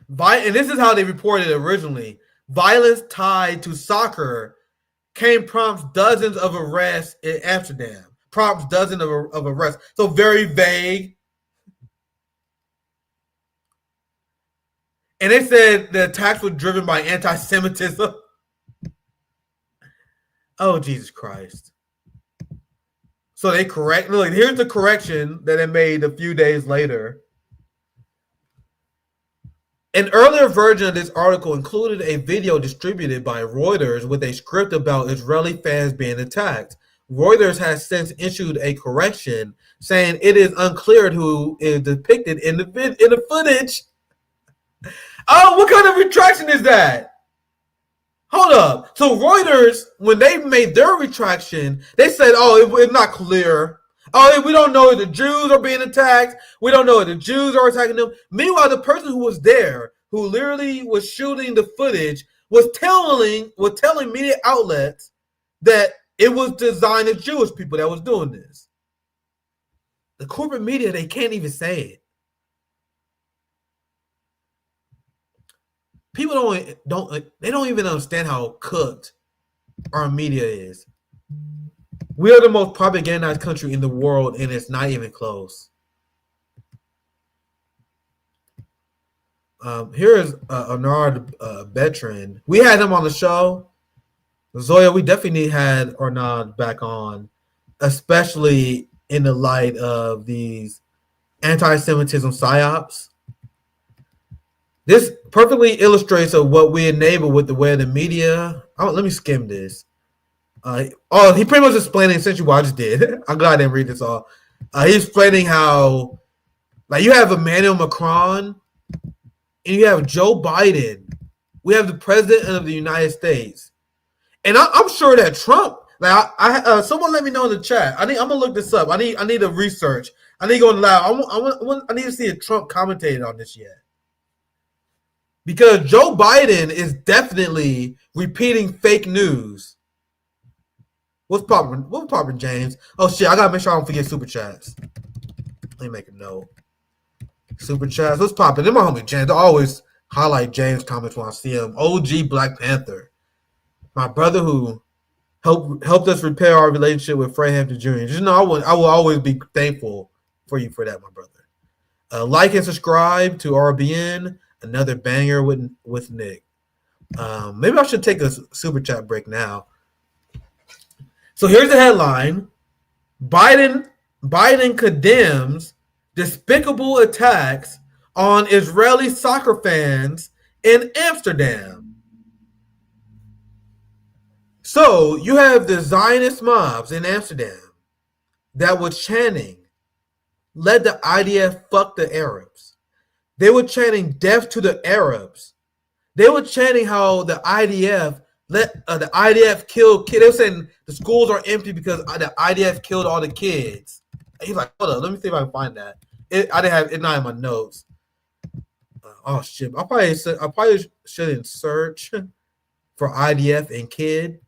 And this is how they reported it originally. Violence tied to soccer prompts dozens of arrests in Amsterdam. Prompts dozens of arrests. So very vague. And they said the attacks were driven by anti-Semitism. Oh, Jesus Christ. So they correct. Look, here's the correction that they made a few days later. An earlier version of this article included a video distributed by Reuters with a script about Israeli fans being attacked. Reuters has since issued a correction saying it is unclear who is depicted in the footage. Oh, what kind of retraction is that? Hold up. So Reuters, when they made their retraction, they said, oh, it's not clear. Oh, we don't know if the Jews are being attacked. We don't know if the Jews are attacking them. Meanwhile, the person who was there, who literally was shooting the footage, was telling media outlets that it was the Zionist Jewish people that was doing this. The corporate media, they can't even say it. People don't even understand how cooked our media is. We are the most propagandized country in the world, and it's not even close. Here is Arnaud Bertrand. We had him on the show. Zoya, we definitely had Arnaud back on, especially in the light of these anti-Semitism psyops. This perfectly illustrates of what we enable with the way of the media. Let me skim this. He pretty much explaining essentially what I just did. I'm glad I didn't read this all. He's explaining how, like, you have Emmanuel Macron and you have Joe Biden. We have the president of the United States, and I'm sure that Trump. Like, someone let me know in the chat. I'm gonna look this up. I need to research. I need to go live. I need to see if Trump commentated on this yet, because Joe Biden is definitely repeating fake news. What's poppin', James? Oh shit, I gotta make sure I don't forget super chats. Let me make a note. Super chats. What's poppin'? They're my homie James. I always highlight James' comments when I see him. OG Black Panther. My brother who helped us repair our relationship with Fred Hampton Jr. Just know I will always be thankful for you for that, my brother. Like and subscribe to RBN. Another banger with Nick. Maybe I should take a super chat break now. So here's the headline. Biden condemns despicable attacks on Israeli soccer fans in Amsterdam. So you have the Zionist mobs in Amsterdam that were chanting, "Let the IDF fuck the Arabs." They were chanting death to the Arabs. They were chanting how the IDF the IDF killed kids. They were saying the schools are empty because the IDF killed all the kids. And he's like, hold on, let me see if I can find that. I didn't have it not in my notes. Oh shit! I probably shouldn't search for IDF and kid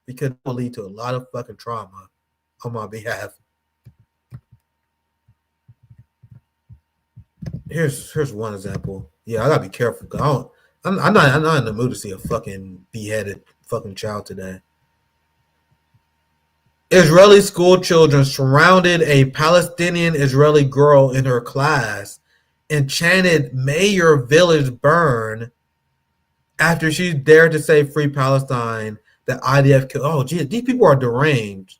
because it will lead to a lot of fucking trauma on my behalf. Here's one example. Yeah, I gotta be careful. I'm not in the mood to see a fucking beheaded fucking child today. Israeli school children surrounded a Palestinian Israeli girl in her class and chanted "May your village burn" after she dared to say "Free Palestine." The IDF killed. Oh, geez, these people are deranged.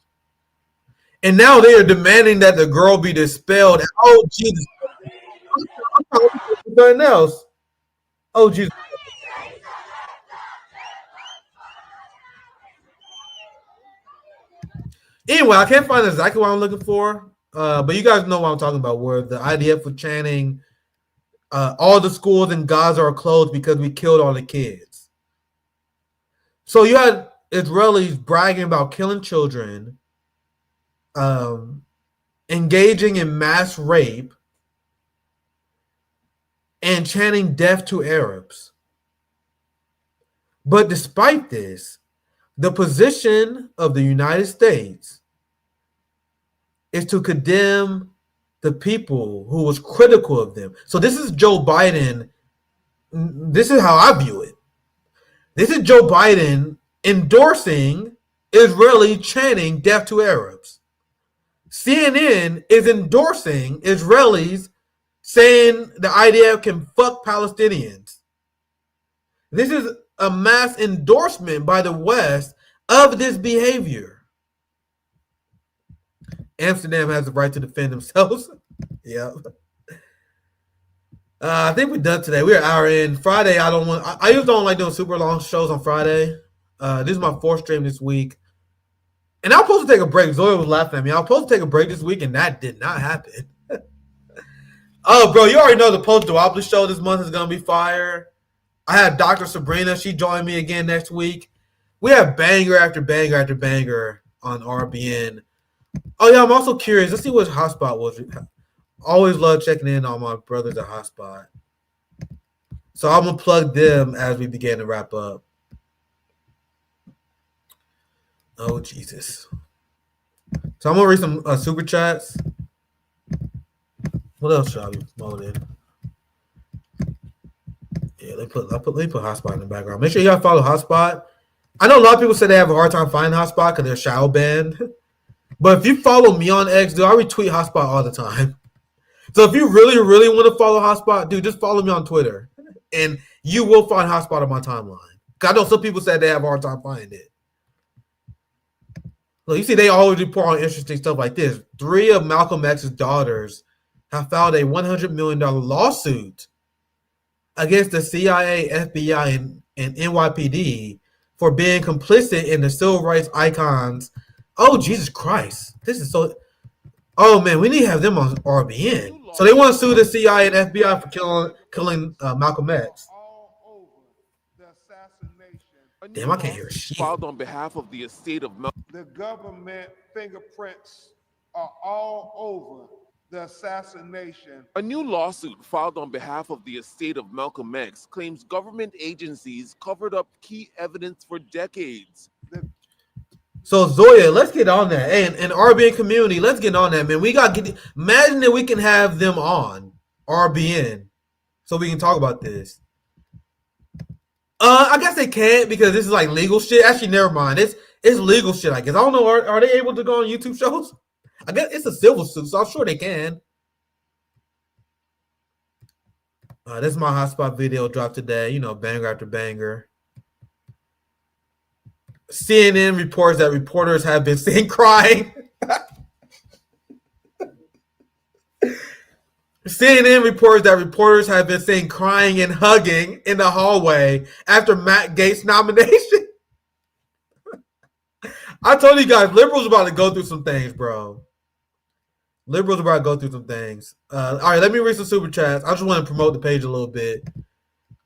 And now they are demanding that the girl be dispelled. Oh, Jesus. I'm talking about something else. Oh, Jesus. Anyway, I can't find exactly what I'm looking for, but you guys know what I'm talking about, where the IDF was chanting, all the schools in Gaza are closed because we killed all the kids. So you had Israelis bragging about killing children, engaging in mass rape, and chanting death to Arabs. But despite this, the position of the United States is to condemn the people who was critical of them. So this is Joe Biden. This is how I view it. This is Joe Biden endorsing Israeli chanting death to Arabs. CNN is endorsing Israelis saying the IDF can fuck Palestinians. This is a mass endorsement by the West of this behavior. Amsterdam has the right to defend themselves. Yeah. I think we're done today. We're an hour in. Friday, I usually don't like doing super long shows on Friday. This is my 4th stream this week. And I was supposed to take a break. Zoya was laughing at me. I was supposed to take a break this week, and that did not happen. Oh, bro, you already know the post-Duopoly show this month is going to be fire. I have Dr. Sabrina. She joined me again next week. We have banger after banger after banger on RBN. Oh, yeah, I'm also curious. Let's see what hotspot was. Always love checking in on my brothers at hotspot. So I'm going to plug them as we begin to wrap up. Oh, Jesus. So I'm going to read some super chats. What else should I be promoting? Yeah, let me put hotspot in the background. Make sure you guys follow hotspot. I know a lot of people say they have a hard time finding hotspot because they're shadow banned. But if you follow me on X, dude, I retweet hotspot all the time. So if you really, really want to follow hotspot, dude, just follow me on Twitter. And you will find hotspot on my timeline. Because I know some people said they have a hard time finding it. Look, you see, they always report on interesting stuff like this. 3 of Malcolm X's daughters have filed a $100 million lawsuit against the CIA, FBI, and NYPD for being complicit in the civil rights icons. Oh, Jesus Christ. This is so... Oh, man, we need to have them on RBN. So they want to sue the CIA and FBI for killing Malcolm X. Damn, I can't hear shit. Filed on behalf of the estate of Malcolm. The government fingerprints are all over the assassination. A new lawsuit filed on behalf of the estate of Malcolm X claims government agencies covered up key evidence for decades. So Zoya, let's get on that. Hey, and RBN community, let's get on that, man. We got to get. Imagine that we can have them on RBN, so we can talk about this. I guess they can't because this is like legal shit. Actually, never mind. It's legal shit. I guess I don't know. Are they able to go on YouTube shows? I guess it's a civil suit, so I'm sure they can. This is my hotspot video dropped today. You know, banger after banger. CNN reports that reporters have been seen crying. CNN reports that reporters have been seen crying and hugging in the hallway after Matt Gaetz' nomination. I told you guys, liberals about to go through some things, bro. Liberals about to go through some things. All right, let me read some super chats. I just want to promote the page a little bit.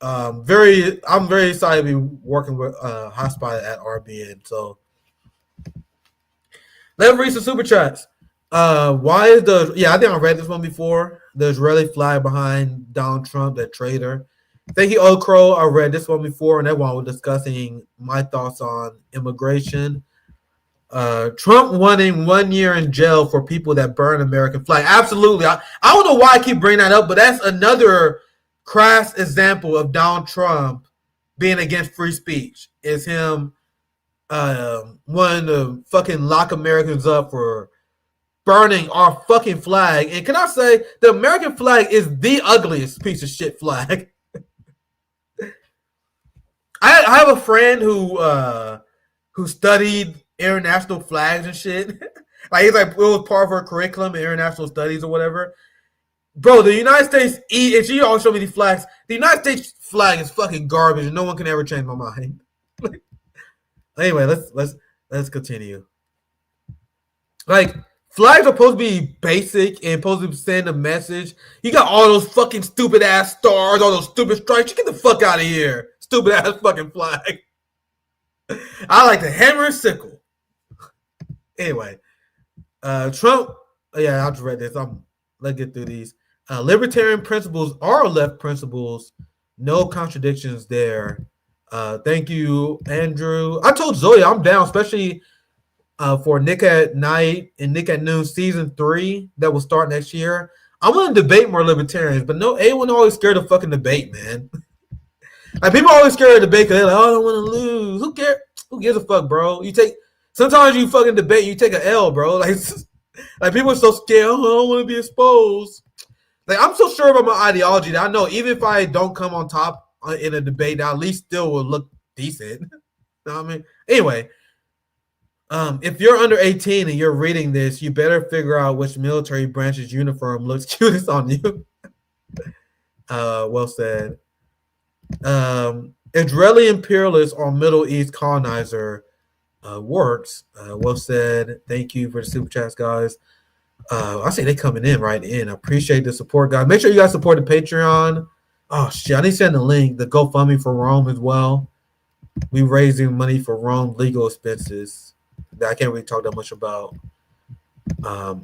I'm very excited to be working with Hotspot at RBN. So let me read some super chats. Why is I think I read this one before. The Israeli flag behind Donald Trump, that traitor. Thank you, Old Crow. I read this one before, and that one was discussing my thoughts on immigration. Trump wanting 1 year in jail for people that burn American flag. Absolutely. I don't know why I keep bringing that up, but that's another crass example of Donald Trump being against free speech. Is him wanting to fucking lock Americans up for burning our fucking flag. And can I say, the American flag is the ugliest piece of shit flag. I have a friend who studied international flags and shit. Like, it's like it was part of her curriculum in international studies or whatever. Bro, the United States, and she always showed me these flags. The United States flag is fucking garbage, and no one can ever change my mind. Anyway, let's continue. Like, flags are supposed to be basic and supposed to send a message. You got all those fucking stupid ass stars, all those stupid stripes. You get the fuck out of here, stupid ass fucking flag. I like the hammer and sickle. Anyway, Trump. Yeah, I just read this. Let's get through these. Libertarian principles are left principles. No contradictions there. Thank you, Andrew. I told Zoya I'm down, especially for Nick at Night and Nick at Noon season 3 that will start next year. I want to debate more libertarians, but no, everyone always scared of fucking debate, man. Like, people are always scared of debate because they're like, oh, I don't want to lose. Who cares? Who gives a fuck, bro? Sometimes you fucking debate, you take an L, bro. Like people are so scared. Oh, I don't want to be exposed. Like, I'm so sure about my ideology that I know even if I don't come on top in a debate, I at least still will look decent. You know what I mean? Anyway, If you're under 18 and you're reading this, you better figure out which military branch's uniform looks cutest on you. Well said. Israeli imperialist or Middle East colonizer works. Well said. Thank you for the super chats, guys. I say they coming in right in. I appreciate the support, guys. Make sure you guys support the Patreon. Oh shit, I need to send the link, the GoFundMe for Rome as well. We raising money for Rome legal expenses that I can't really talk that much about.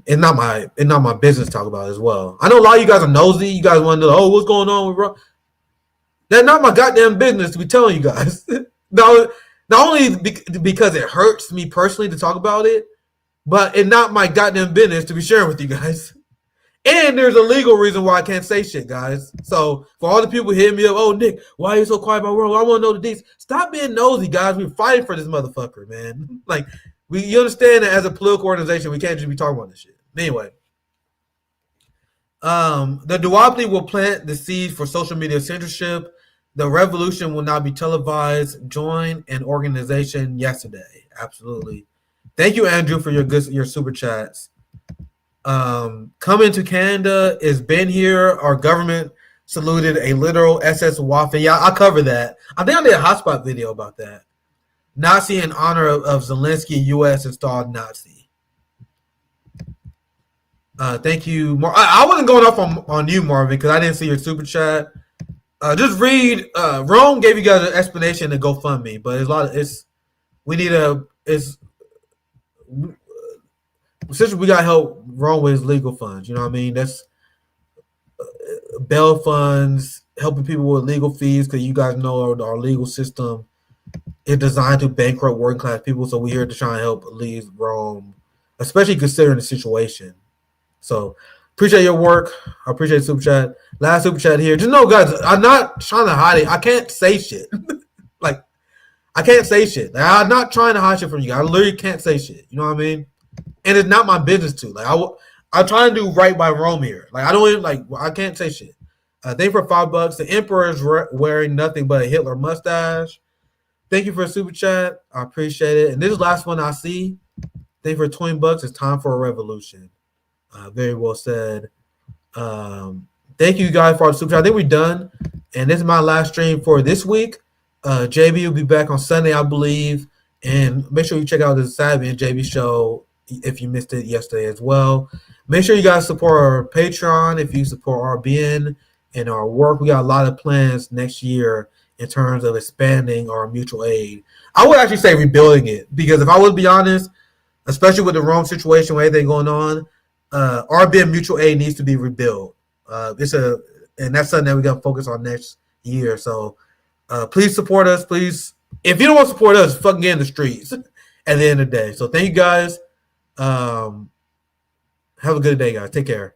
It's not my business to talk about as well. I know a lot of you guys are nosy. You guys want to know, what's going on with Rome? That's not my goddamn business to be telling you guys. Not only because it hurts me personally to talk about it, but it's not my goddamn business to be sharing with you guys. And there's a legal reason why I can't say shit, guys. So for all the people hitting me up, oh, Nick, why are you so quiet about world? I want to know the deets. Stop being nosy, guys. We're fighting for this motherfucker, man. Like, you understand that as a political organization, we can't just be talking about this shit. Anyway. The duopoly will plant the seeds for social media censorship. The revolution will not be televised. Join an organization yesterday. Absolutely. Thank you, Andrew, for your super chats. Coming to Canada is been here. Our government saluted a literal SS Waffen. Yeah, I'll cover that. I think I did a hotspot video about that. Nazi in honor of Zelensky, U.S. installed Nazi. Thank you. I wasn't going off on you, Marvin, because I didn't see your super chat. Just read. Rome gave you guys an explanation to GoFundMe, but since we got to help Rome with his legal funds, you know what I mean? That's bail funds, helping people with legal fees, because you guys know our legal system is designed to bankrupt working class people. So we're here to try and help lead Rome, especially considering the situation. So appreciate your work. I appreciate the super chat. Last super chat here. Just know, guys, I'm not trying to hide it. I can't say shit. Like, I can't say shit. Like, I'm not trying to hide shit from you guys. I literally can't say shit. You know what I mean? And it's not my business to. Like, I'm trying to do right by Rome here. Like, I don't even, I can't say shit. Thank you for $5. The emperor is wearing nothing but a Hitler mustache. Thank you for a super chat. I appreciate it. And this is the last one I see. Thank you for $20. It's time for a revolution. Very well said. Thank you guys for all the super chat. I think we're done. And this is my last stream for this week. JB will be back on Sunday, I believe. And make sure you check out the Savvy and JB show if you missed it yesterday as well. Make sure you guys support our Patreon if you support RBN and our work. We got a lot of plans next year in terms of expanding our mutual aid. I would actually say rebuilding it, because if I would be honest, especially with the Rome situation, with everything going on, RBN mutual aid needs to be rebuilt. And that's something that we're going to focus on next year. So please support us. Please, if you don't want to support us, fucking get in the streets at the end of the day. So thank you guys. Have a good day, guys. Take care.